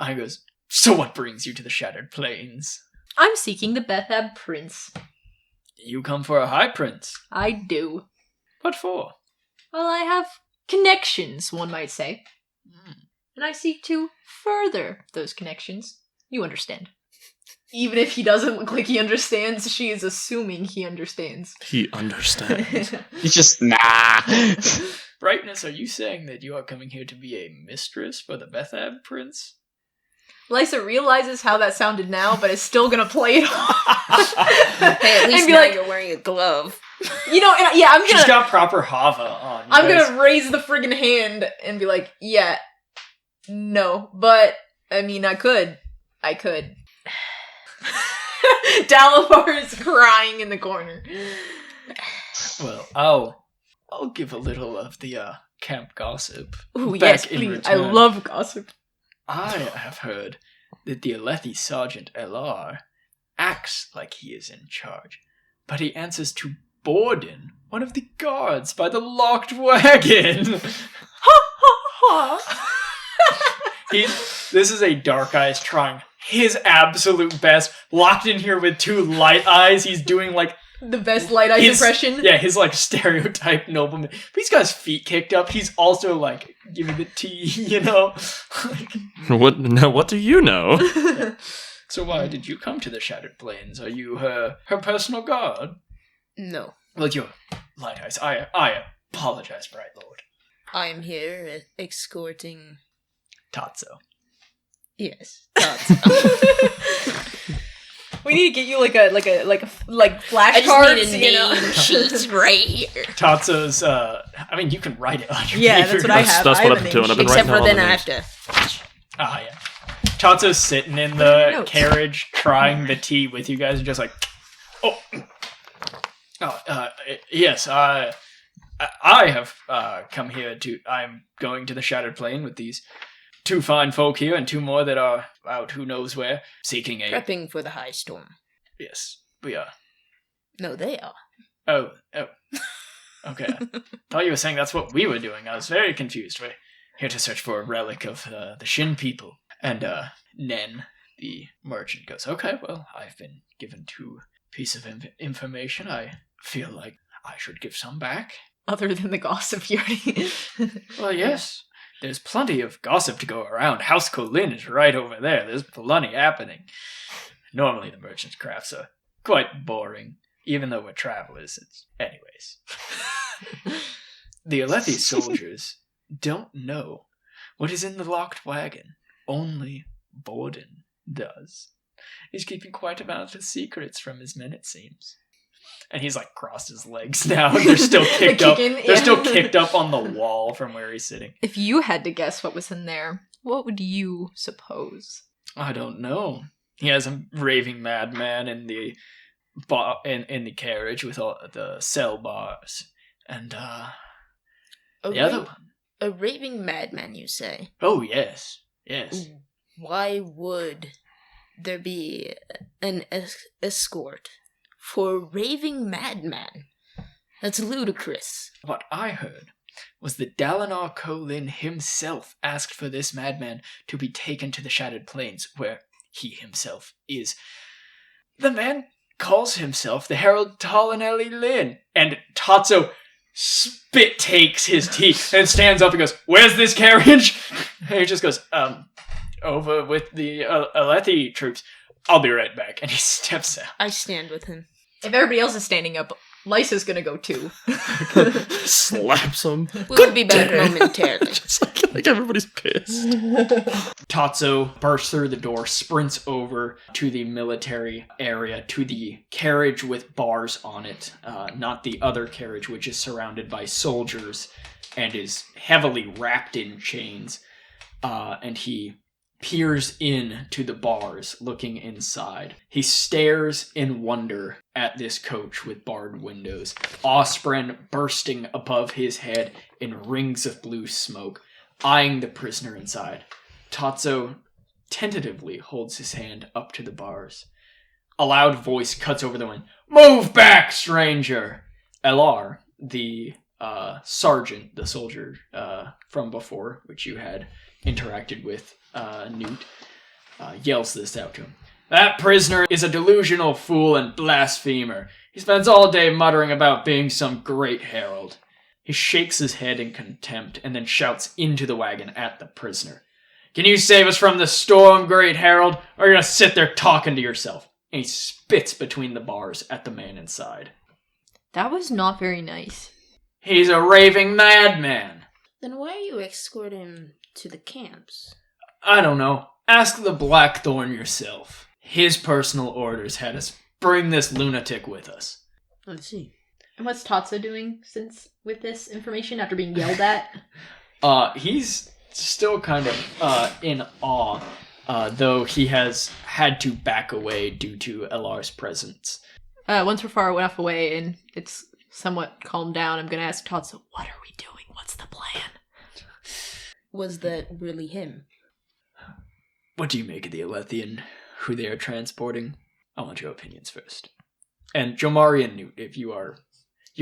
He goes, "So what brings you to the Shattered Plains?" I'm seeking the Bethab Prince. "You come for a high prince. I do. What for?" Well, I have connections, one might say. And I seek to further those connections. You understand. Even if he doesn't look like he understands, she is assuming he understands. He understands. He's just, nah. Brightness, are you saying that you are coming here to be a mistress for the Bethab Prince? Lysa realizes how that sounded now, but is still gonna play it off. Hey, at least And be now like, you're wearing a glove. you know, and yeah, She's got proper Hava on. You I'm guys- gonna raise the friggin' hand and be like, yeah, no, but, I mean, I could. Dalavar is crying in the corner. Well, I'll give a little of the camp gossip. Ooh, back yes, in please. I return. love gossip. I have heard that the Alethi Sergeant Elar acts like he is in charge, but he answers to Borden, one of the guards by the locked wagon. This is a Dark Eyes trying his absolute best, locked in here with two Light Eyes. He's doing like The best Light Eyes impression. Yeah, his like stereotype nobleman. But he's got his feet kicked up. He's also like giving the tea, you know? What do you know? Yeah. So why did you come to the Shattered Plains? Are you her personal guard? No. Well, you're Light Eyes. I apologize, Bright Lord. I am here escorting... Tatsu. Yes. We need to get you like I flashcards, just need a name sheet right here. Tatsu's, I mean, you can write it on your Yeah, paper. that's what I have. That's I what have I've a been doing. name I've been Except writing for all then the I names. have to... Ah, yeah. Tatsu's sitting in the Notes. carriage trying the tea with you guys and just like, yes, I have come here I'm going to the Shattered Plain with these two fine folk here and two more that are out who knows where, seeking a... Prepping for the high storm. Yes, we are. No, they are. Oh. Okay. Thought you were saying that's what we were doing. I was very confused. We're here to search for a relic of the Shin people. And Nen, the merchant, goes, okay, well, I've been given two pieces of information. I feel like I should give some back. other than the gossip you already. Well, yes. There's plenty of gossip to go around. House Colin is right over there. There's plenty happening. Normally the merchant's crafts are quite boring. Even though we're travelers, anyways. The Alethi soldiers don't know what is in the locked wagon. Only Borden does. He's keeping quite a amount of secrets from his men, it seems. And he's like crossed his legs now. They're still kicked up. They're still kicked up on the wall from where he's sitting. If you had to guess what was in there, what would you suppose? I don't know. He has a raving madman in the in the carriage with all the cell bars, and the other one. A raving madman, you say? Oh yes. Why would there be an escort for a raving madman? That's ludicrous. What I heard was that Dalinar Kholin himself asked for this madman to be taken to the Shattered Plains, where he himself is. The man calls himself the Herald Talanelli Lin, and Tatsu spit takes his teeth and stands up and goes, "Where's this carriage?" And he just goes, over with the Alethi troops. I'll be right back. And he steps out. I stand with him. If everybody else is standing up, Lysa's gonna go too. Slaps him. We'll be back momentarily. Just like everybody's pissed. Tatsu bursts through the door, sprints over to the military area, to the carriage with bars on it, not the other carriage, which is surrounded by soldiers and is heavily wrapped in chains. And he peers in to the bars, looking inside. He stares in wonder at this coach with barred windows, Ostren bursting above his head in rings of blue smoke, eyeing the prisoner inside. Tatsu tentatively holds his hand up to the bars. A loud voice cuts over the wind. "Move back, stranger!" LR, the sergeant, the soldier from before, which you had interacted with, Newt, yells this out to him. "That prisoner is a delusional fool and blasphemer. He spends all day muttering about being some great herald." He shakes his head in contempt and then shouts into the wagon at the prisoner. "Can you save us from the storm, great herald, or are you gonna sit there talking to yourself?" And he spits between the bars at the man inside. That was not very nice. "He's a raving madman." Then why are you escorting him to the camps? "I don't know. Ask the Blackthorn yourself. His personal orders had us bring this lunatic with us." Let's see. And what's Tatsu doing with this information after being yelled at? He's still kind of in awe, though he has had to back away due to LR's presence. Once we're far enough away and it's somewhat calmed down, I'm going to ask Tatsu, what are we doing? What's the plan? Was that really him? What do you make of the Alethian, who they are transporting? I want your opinions first. And Jomari and Newt, if you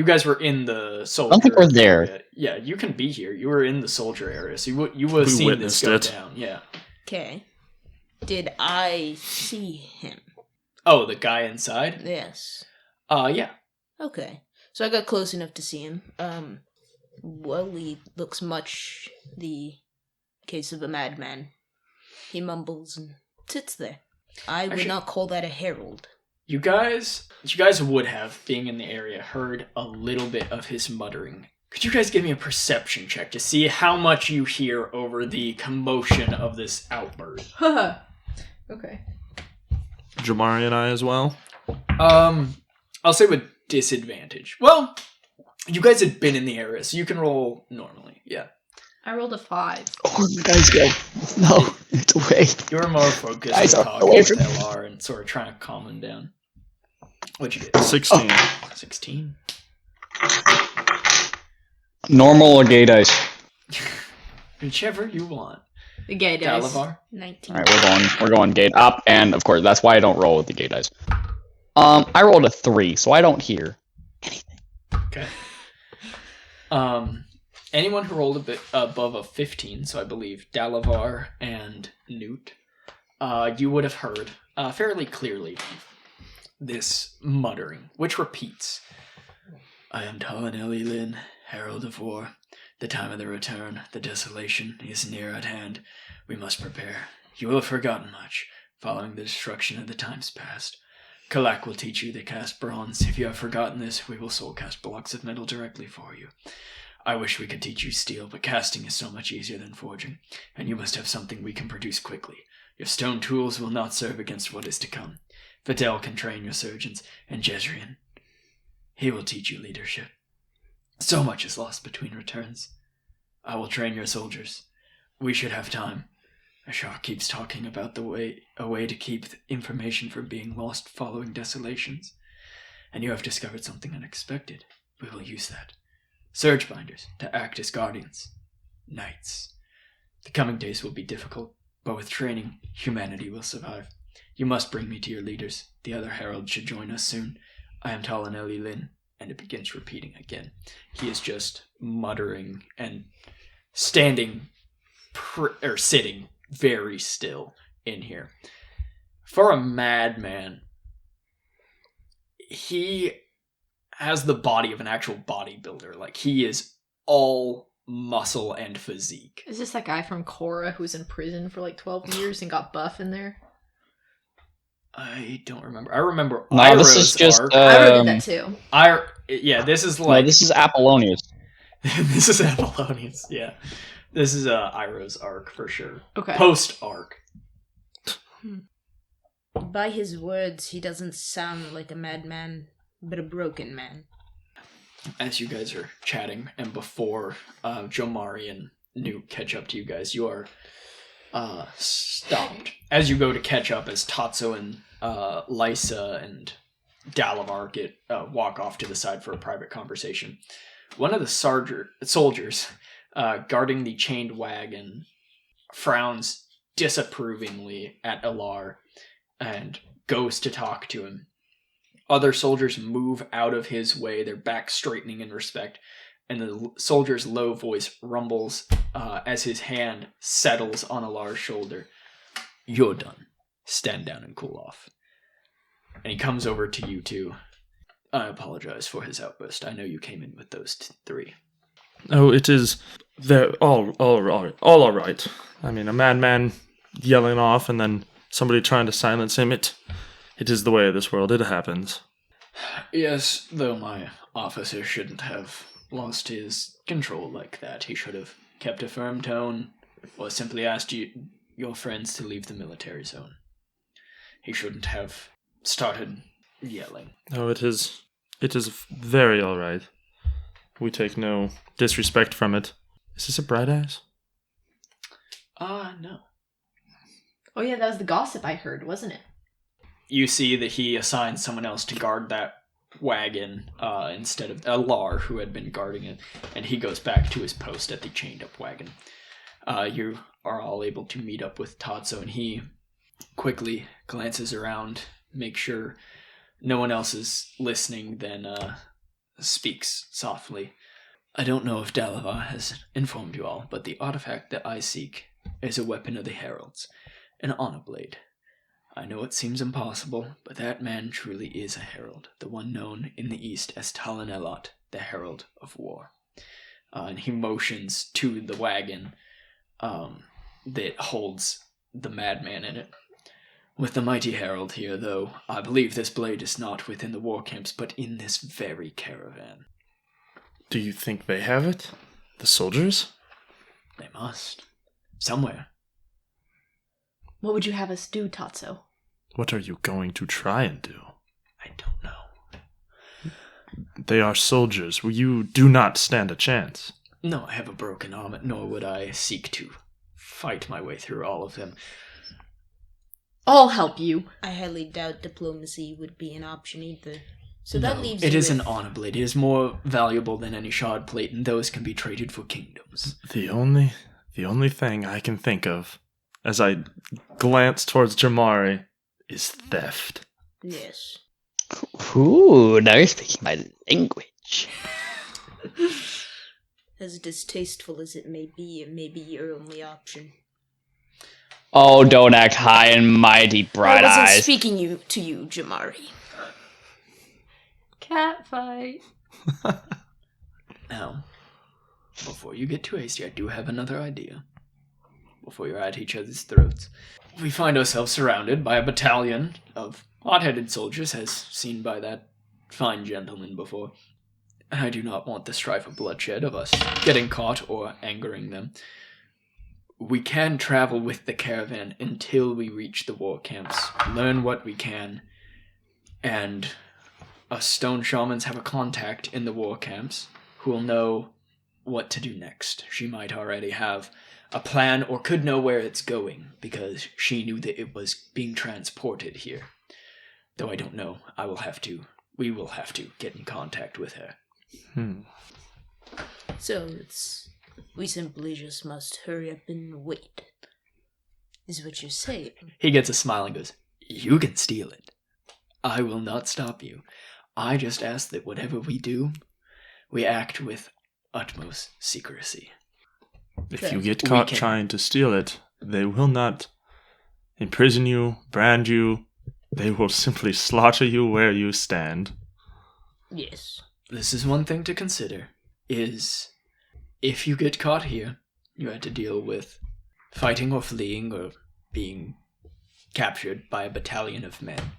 guys were in the soldier. I don't think we're there. Area. Yeah, you can be here. You were in the soldier area, so you would have seen this go down. Yeah. Okay. Did I see him? Oh, the guy inside? Yes. Yeah. Okay. So I got close enough to see him. Well, he looks much the case of a madman. He mumbles and sits there. I would not call that a herald. You guys would have, being in the area, heard a little bit of his muttering. Could you guys give me a perception check to see how much you hear over the commotion of this outburst? Okay. Jamari and I as well. I'll say with disadvantage. Well, you guys had been in the area, so you can roll normally. Yeah. I rolled a 5. Oh, guys, go. No, it's away. You were more focused Guys, on are talking away with from- LR and sort of trying to calm him down. What'd you get? 16. 16. Normal or gay dice? Whichever you want. The gay dice. Dalavar? 19. All right, we're going gate up, and of course that's why I don't roll with the gay dice. I rolled a 3, so I don't hear anything. Okay. Anyone who rolled a bit above a 15, so I believe Dalavar and Newt, you would have heard fairly clearly this muttering, which repeats. "I am Talanelli Lin, Herald of War. The time of the return, the desolation, is near at hand. We must prepare. You will have forgotten much, following the destruction of the times past. Kalak will teach you to cast bronze. If you have forgotten this, we will soul cast blocks of metal directly for you. I wish we could teach you steel, but casting is so much easier than forging, and you must have something we can produce quickly. Your stone tools will not serve against what is to come. Videl can train your surgeons, and Jezrien, he will teach you leadership. So much is lost between returns. I will train your soldiers. We should have time. Roshar keeps talking about a way to keep information from being lost following desolations. And you have discovered something unexpected. We will use that. Surge binders to act as guardians. Knights. The coming days will be difficult, but with training, humanity will survive. You must bring me to your leaders. The other herald should join us soon. I am Talanelli Lin. And it begins repeating again. He is just muttering and sitting very still in here. For a madman, he has the body of an actual bodybuilder. Like, he is all muscle and physique. Is this that guy from Korra who's in prison for like 12 years and got buff in there? I don't remember. I remember No, Iroh's this is just. arc. I already did that too. This is like... No, this is Apollonius. This is Apollonius, yeah. This is Iroh's arc, for sure. Okay. Post-arc. By his words, he doesn't sound like a madman, but a broken man. As you guys are chatting, and before Jomari and Newt catch up to you guys, you are stopped. As you go to catch up, as Tatso and Lysa and Dalavar walk off to the side for a private conversation, one of the soldiers guarding the chained wagon frowns disapprovingly at Elar and goes to talk to him. Other soldiers move out of his way, their backs straightening in respect, and the soldier's low voice rumbles as his hand settles on Elar's shoulder. You're done. Stand down and cool off. And he comes over to you two. I apologize for his outburst. I know you came in with those three. Oh, it is... They're all right. I mean, a madman yelling off and then somebody trying to silence him, it is the way of this world. It happens. Yes, though my officer shouldn't have lost his control like that. He should have kept a firm tone or simply asked your friends to leave the military zone. He shouldn't have started yelling. Oh, it is very all right. We take no disrespect from it. Is this a Bright Eyes? No. Oh yeah, that was the gossip I heard, wasn't it? You see that he assigned someone else to guard that wagon instead of Elar, who had been guarding it, and he goes back to his post at the chained-up wagon. You are all able to meet up with Tatso, and he quickly glances around, makes sure no one else is listening, then speaks softly. I don't know if Dalavar has informed you all, but the artifact that I seek is a weapon of the heralds, an honor blade. I know it seems impossible, but that man truly is a herald, the one known in the east as Talan Elot, the herald of war. And he motions to the wagon that holds the madman in it. With the mighty herald here, though, I believe this blade is not within the war camps, but in this very caravan. Do you think they have it? The soldiers? They must. Somewhere. What would you have us do, Tatso? What are you going to try and do? I don't know. They are soldiers. You do not stand a chance. No, I have a broken arm, nor would I seek to fight my way through all of them. I'll help you. I highly doubt diplomacy would be an option either. So that leaves it you is with... an honor blade. It is more valuable than any shard plate, and those can be traded for kingdoms. The only thing I can think of, as I glance towards Jamari, is theft. Yes. Ooh, now you're speaking my language. As distasteful as it may be your only option. Oh, don't act high and mighty, Bright I wasn't Eyes. speaking to you, Jamari. Cat fight. Now, before you get too hasty, I do have another idea. Before you're at each other's throats. We find ourselves surrounded by a battalion of hot-headed soldiers as seen by that fine gentleman before. I do not want the strife of bloodshed of us getting caught or angering them. We can travel with the caravan until we reach the war camps, learn what we can, and us stone shamans have a contact in the war camps who will know what to do next. She might already have a plan or could know where it's going because she knew that it was being transported here. Though I don't know, we will have to get in contact with her. So we simply just must hurry up and wait, is what you're saying. He gets a smile and goes, "You can steal it. I will not stop you. I just ask that whatever we do, we act with utmost secrecy." If you get caught trying to steal it, they will not imprison you, brand you. They will simply slaughter you where you stand. Yes. This is one thing to consider, is if you get caught here, you had to deal with fighting or fleeing or being captured by a battalion of men.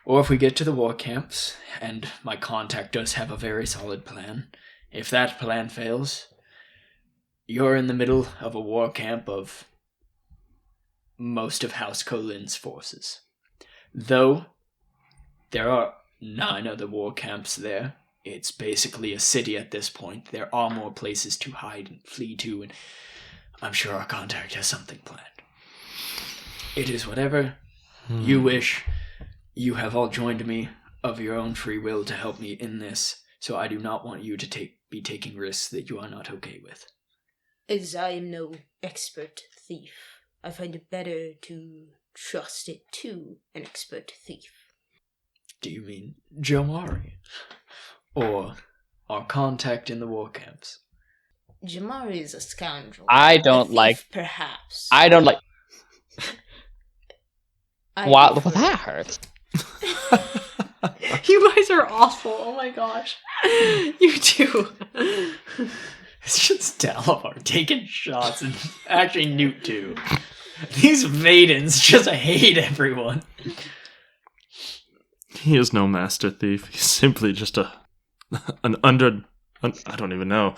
Or if we get to the war camps, and my contact does have a very solid plan, if that plan fails, you're in the middle of a war camp of most of House Colin's forces. Though there are 9 other war camps there, it's basically a city at this point. There are more places to hide and flee to, and I'm sure our contact has something planned. It is whatever you wish. You have all joined me of your own free will to help me in this, so I do not want you to be taking risks that you are not okay with. As I am no expert thief, I find it better to trust it to an expert thief. Do you mean Jomari? Or our contact in the war camps? Jamari is a scoundrel. I A don't thief, like. Perhaps. I don't like. Wow, prefer- that hurts. You guys are awful. Oh my gosh. You too. It's just Dalamar taking shots, and actually Newt too. These maidens just hate everyone. He is no master thief. He's simply just I don't even know.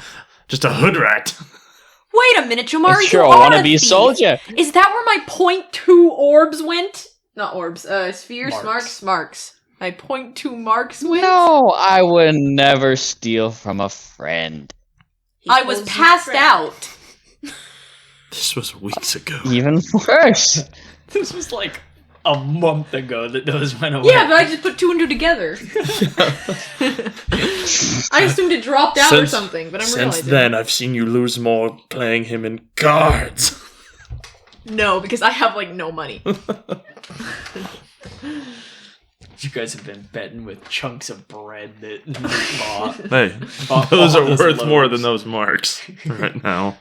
Just a hood rat. Wait a minute, Jomari, Sure, you I are want to a be a thief. soldier. Is that where my 0.2 orbs went? Not orbs, spheres, Marks. marks. My 0.2 marks went? No, I would never steal from a friend. He I was calls you passed friend. out. This was weeks ago. Even worse. This was like a month ago that those went away. Yeah, but I just put 2 and 2 together. I assumed it dropped out or something, but I'm Since realizing. then, I've seen you lose more playing him in cards. No, because I have, like, no money. You guys have been betting with chunks of bread that Newt bought. Hey, Bought those all are those worth more loaves. than those marks right now.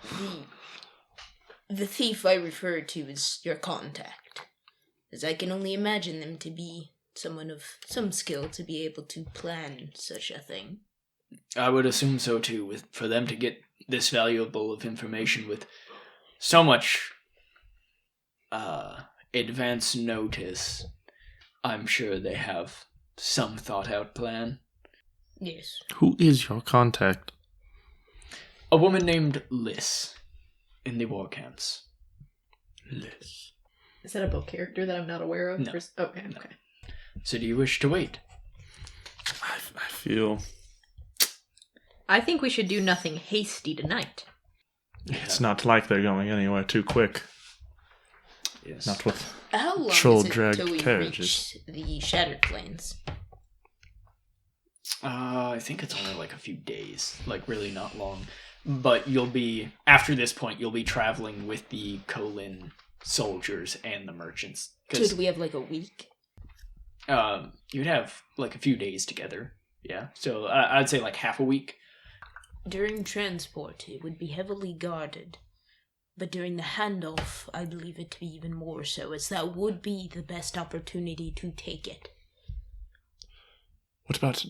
The thief I refer to is your contact, as I can only imagine them to be someone of some skill to be able to plan such a thing. I would assume so too, for them to get this valuable of information with so much advance notice. I'm sure they have some thought-out plan. Yes. Who is your contact? A woman named Liz in the war camps. Liz. Is that a book character that I'm not aware of? No. Okay. So do you wish to wait? I feel I think we should do nothing hasty tonight. it's not like they're going anywhere too quick. Yes. Not with How long Troll is it dragged till we carriages. reach the Shattered Plains? I think it's only like a few days, like really not long. But after this point, you'll be traveling with the Colin soldiers and the merchants. So do we have like a week? You'd have like a few days together. Yeah. So I'd say like half a week. During transport, it would be heavily guarded. But during the handoff, I believe it to be even more so, as that would be the best opportunity to take it. what about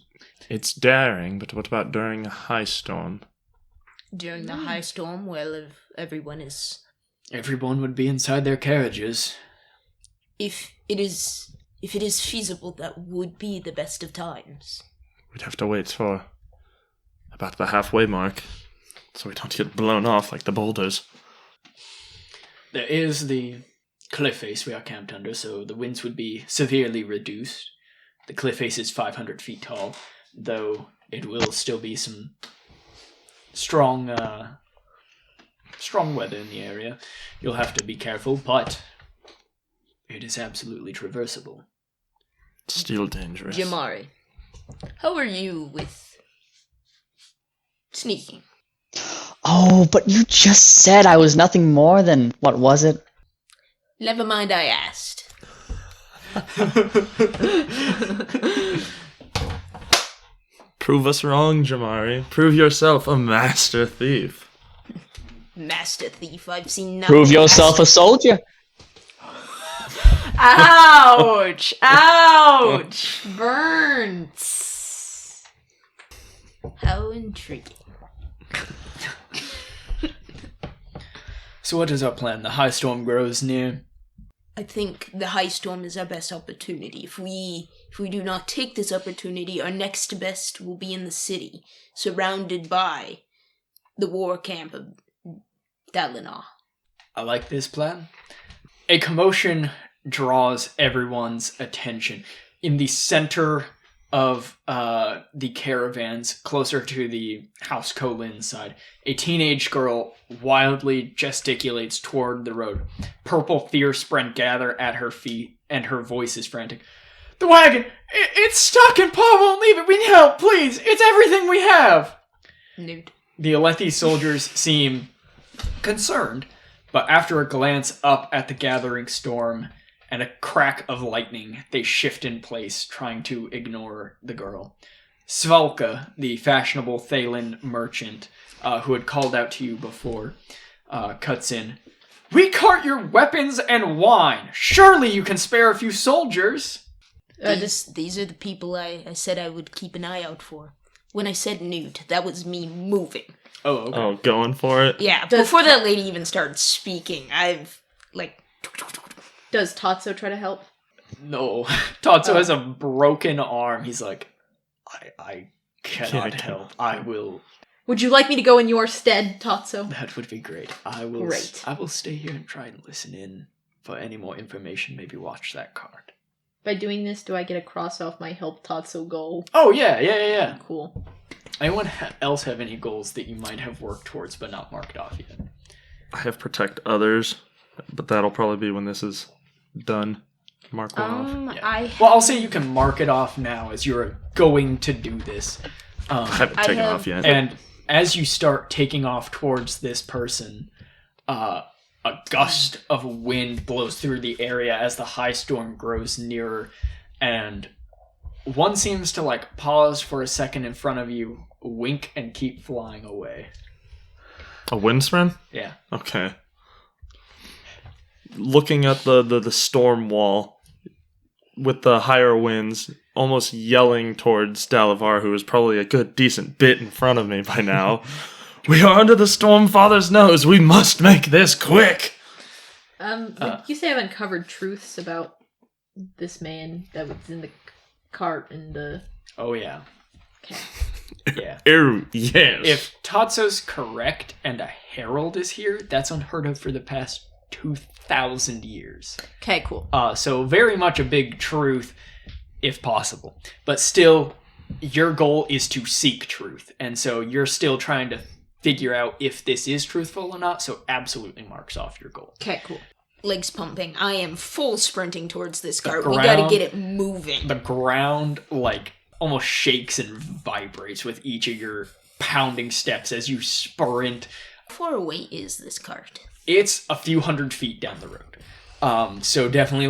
it's daring, but what about during a high storm? During the high storm, well, if everyone is... Everyone would be inside their carriages. If it is if it is feasible, that would be the best of times. We'd have to wait for about the halfway mark, so we don't get blown off like the boulders. There is the cliff face we are camped under, so the winds would be severely reduced. The cliff face is 500 feet tall, though it will still be some strong weather in the area. You'll have to be careful, but it is absolutely traversable. Still dangerous. Jamari, how are you with sneaking? Oh, but you just said I was nothing more than, what was it? Never mind, I asked. Prove us wrong, Jamari. Prove yourself a master thief. Master thief, I've seen nothing. Prove yourself a soldier. Ouch! Ouch! Burns! How intriguing. So what is our plan? The high storm grows near. I think the high storm is our best opportunity. If we do not take this opportunity, our next best will be in the city, surrounded by the war camp of Dalinar. I like this plan. A commotion draws everyone's attention. In the center of the caravans, closer to the House Colin side, a teenage girl wildly gesticulates toward the road. Purple Fearspren gather at her feet, and her voice is frantic. The wagon! It's stuck and Pa won't leave it! We need help, please! It's everything we have! Nude. The Alethi soldiers seem concerned, but after a glance up at the gathering storm and a crack of lightning, they shift in place, trying to ignore the girl. Svalka, the fashionable Thalen merchant, who had called out to you before, cuts in. We cart your weapons and wine! Surely you can spare a few soldiers! These are the people I said I would keep an eye out for. When I said nude, that was me moving. Oh, okay. Oh, going for it? Yeah, before that lady even started speaking, I've, Does Tatsu try to help? No. Tatsu has a broken arm. He's like, I cannot help. I will... Would you like me to go in your stead, Tatsu? That would be great. I will Great. I will stay here and try and listen in for any more information. Maybe watch that card. By doing this, do I get a cross off my help Tatsu goal? Oh, yeah. Cool. Anyone else have any goals that you might have worked towards but not marked off yet? I have protect others, but that'll probably be when this is done. Mark one off. Yeah. Well, I'll say you can mark it off now as you're going to do this. I haven't taken off yet. And as you start taking off towards this person, a gust of wind blows through the area as the high storm grows nearer, and one seems to pause for a second in front of you, wink, and keep flying away. A windspren? Yeah. Okay. Looking at the storm wall with the higher winds, almost yelling towards Dalavar, who is probably a good decent bit in front of me by now. We are under the Stormfather's nose. We must make this quick. Did you say I've uncovered truths about this man that was in the cart and the... Oh, yeah. Okay. Yeah. Oh, yes. If Tatsu's correct and a herald is here, that's unheard of for the past 2,000 years. Okay, cool. So very much a big truth, if possible. But still, your goal is to seek truth. And so you're still trying to figure out if this is truthful or not, so absolutely marks off your goal. Okay, cool. legs pumping. I am full sprinting towards this cart. We gotta get it moving. The ground, almost shakes and vibrates with each of your pounding steps as you sprint. How far away is this cart? It's a few hundred feet down the road. So definitely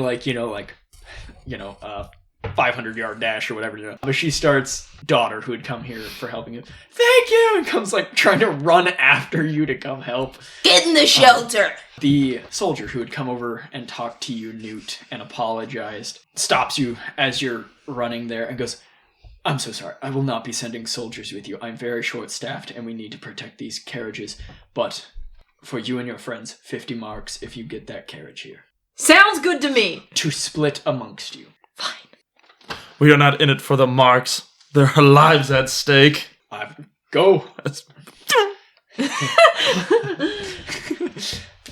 500-yard dash or whatever. But she starts, daughter who had come here for helping you, thank you, and comes trying to run after you to come help. Get in the shelter! The soldier who had come over and talked to you, Newt, and apologized, stops you as you're running there and goes, I'm so sorry. I will not be sending soldiers with you. I'm very short-staffed and we need to protect these carriages. But for you and your friends, 50 marks if you get that carriage here. Sounds good to me. To split amongst you. We are not in it for the marks. There are lives at stake. Go.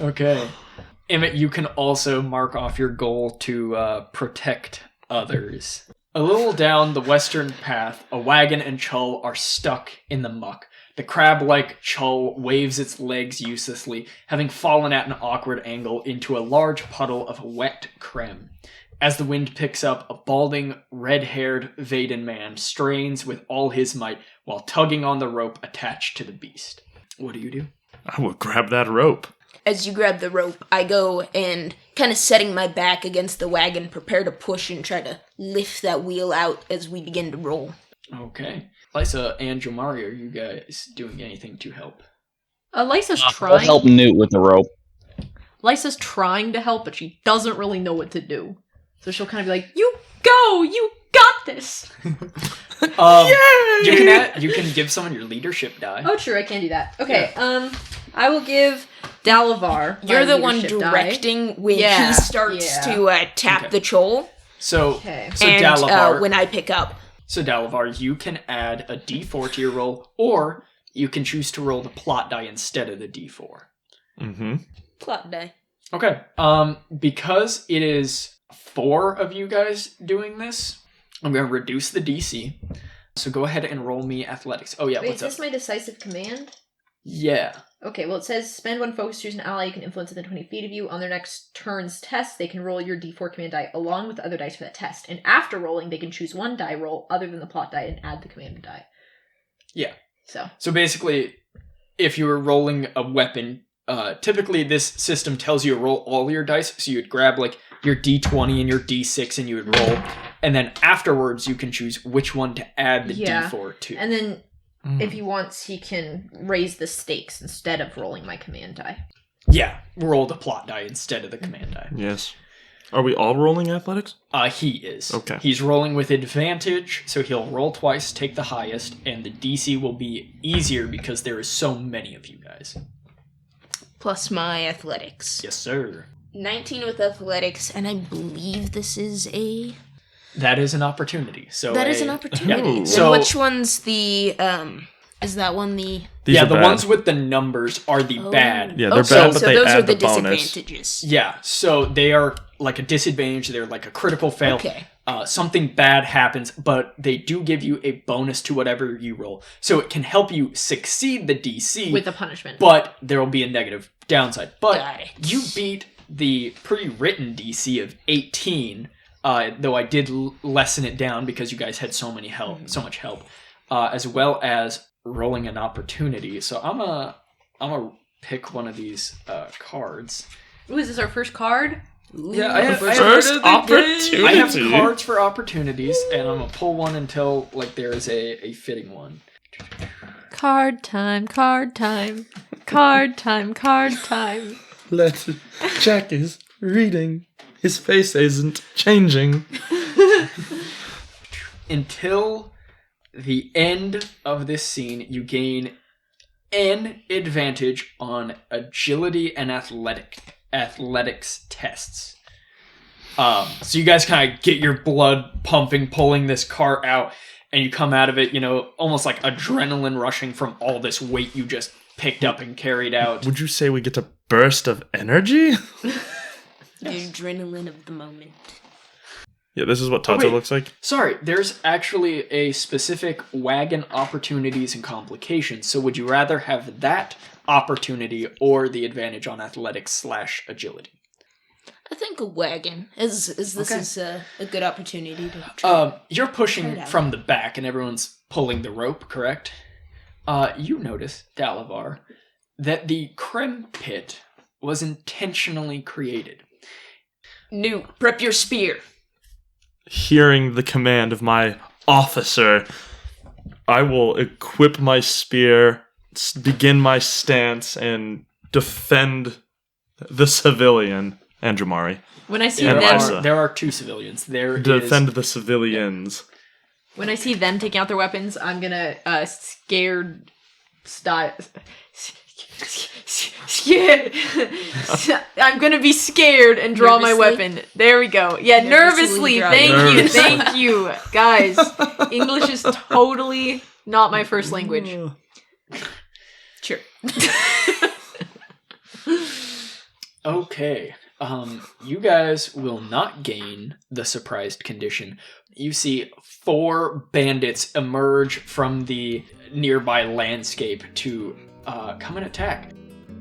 Okay. Emmett, you can also mark off your goal to protect others. A little down the western path, a wagon and Chull are stuck in the muck. The crab-like Chull waves its legs uselessly, having fallen at an awkward angle into a large puddle of wet creme. As the wind picks up, a balding, red-haired Vaden man strains with all his might while tugging on the rope attached to the beast. What do you do? I will grab that rope. As you grab the rope, I go and, kind of setting my back against the wagon, prepare to push and try to lift that wheel out as we begin to roll. Okay. Lysa and Jomari, are you guys doing anything to help? Lysa's I'll trying. help Newt with the rope. Lysa's trying to help, but she doesn't really know what to do. So she'll kind of be like, "You go! You got this!" You can give someone your leadership die. Oh, true, I can do that. Okay, I will give Dalavar. You're my the one leadership directing when Yeah, he starts to tap Okay. the Chol, So Okay. and Dalavar, when I pick up. So Dalavar, you can add a d4 to your roll, or you can choose to roll the plot die instead of the d4. Mm-hmm. Plot die. Okay. Because it is 4 of you guys doing this, I'm going to reduce the DC. So go ahead and roll me athletics. Oh yeah, Wait, what's is this up? my decisive command? Yeah. Okay, well, it says spend 1 focus to choose an ally you can influence within 20 feet of you. On their next turn's test, they can roll your d4 command die along with the other dice for that test. And after rolling, they can choose one die roll other than the plot die and add the command die. Yeah. So basically, if you were rolling a weapon, typically this system tells you to roll all your dice. So you'd grab like your d20 and your d6 and you would roll. And then afterwards, you can choose which one to add the d4 to. And then if he wants, he can raise the stakes instead of rolling my command die. Yeah, roll the plot die instead of the command die. Yes. Are we all rolling athletics? He is. Okay. He's rolling with advantage, so he'll roll twice, take the highest, and the DC will be easier because there is so many of you guys. Plus my athletics. Yes, sir. 19 with athletics, and I believe this is a... That is an opportunity. So That is an opportunity. Yeah. And So which one's the, is that one the... These yeah, are the bad. ones with the numbers are the bad. Yeah, they're so, bad, but so they those add are the the bonus. disadvantages. Yeah, so they are like a disadvantage. They're like a critical fail. Okay. Something bad happens, but they do give you a bonus to whatever you roll. So it can help you succeed the DC. With a punishment. But there will be a negative downside. But Got it. you beat the pre-written DC of 18, though I did lessen it down because you guys had so much help, as well as rolling an opportunity. So I'm a pick one of these cards. Ooh, is this our first card? Yeah, I have First opportunity. I have cards for opportunities, and I'm gonna pull one until like there is a fitting one. Card time, card time. Card time, card time. Jack is reading. His face isn't changing. Until the end of this scene, you gain an advantage on agility and athletics tests. So you guys kind of get your blood pumping, pulling this cart out, and you come out of it, almost like adrenaline rushing from all this weight you just picked up and carried out. Would you say we get a burst of energy? The adrenaline of the moment. Yeah, this is what Tato wait. looks like. Sorry, there's actually a specific wagon opportunities and complications. So would you rather have that opportunity or the advantage on athletics / agility? I think a wagon, as this Okay. is a good opportunity to try. You're Try pushing it out. from the back and everyone's pulling the rope, correct? You notice, Dalavar, that the creme pit was intentionally created. Newt, prep your spear. Hearing the command of my officer, I will equip my spear, begin my stance, and defend the civilian, and Jamari. When I see And them, Lysa. There are 2 civilians. There Defend is... the civilians. when I see them taking out their weapons, I'm gonna scared Scared. I'm gonna be scared and draw my weapon. There we go. Yeah, nervously. Thank you. Guys, English is totally not my first language. Sure. Okay. You guys will not gain the surprised condition. You see 4 bandits emerge from the nearby landscape to come and attack.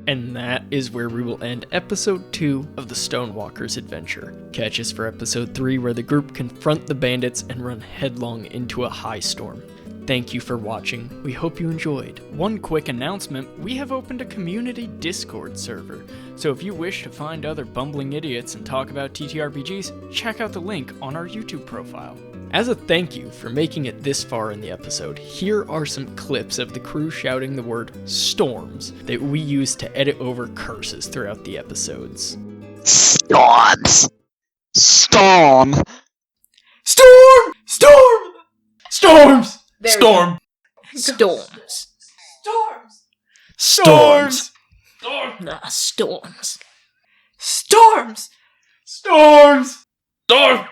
And that is where we will end episode 2 of the Stonewalkers adventure. Catch us for episode 3, where the group confront the bandits and run headlong into a high storm. Thank you for watching. We hope you enjoyed. One quick announcement, we have opened a community Discord server. So if you wish to find other bumbling idiots and talk about TTRPGs, check out the link on our YouTube profile. As a thank you for making it this far in the episode, here are some clips of the crew shouting the word storms that we use to edit over curses throughout the episodes. Storms! Storm! Storm! Storm! Storms! Storm! Storms. Storms! The storms. Storms! Storms! Storm!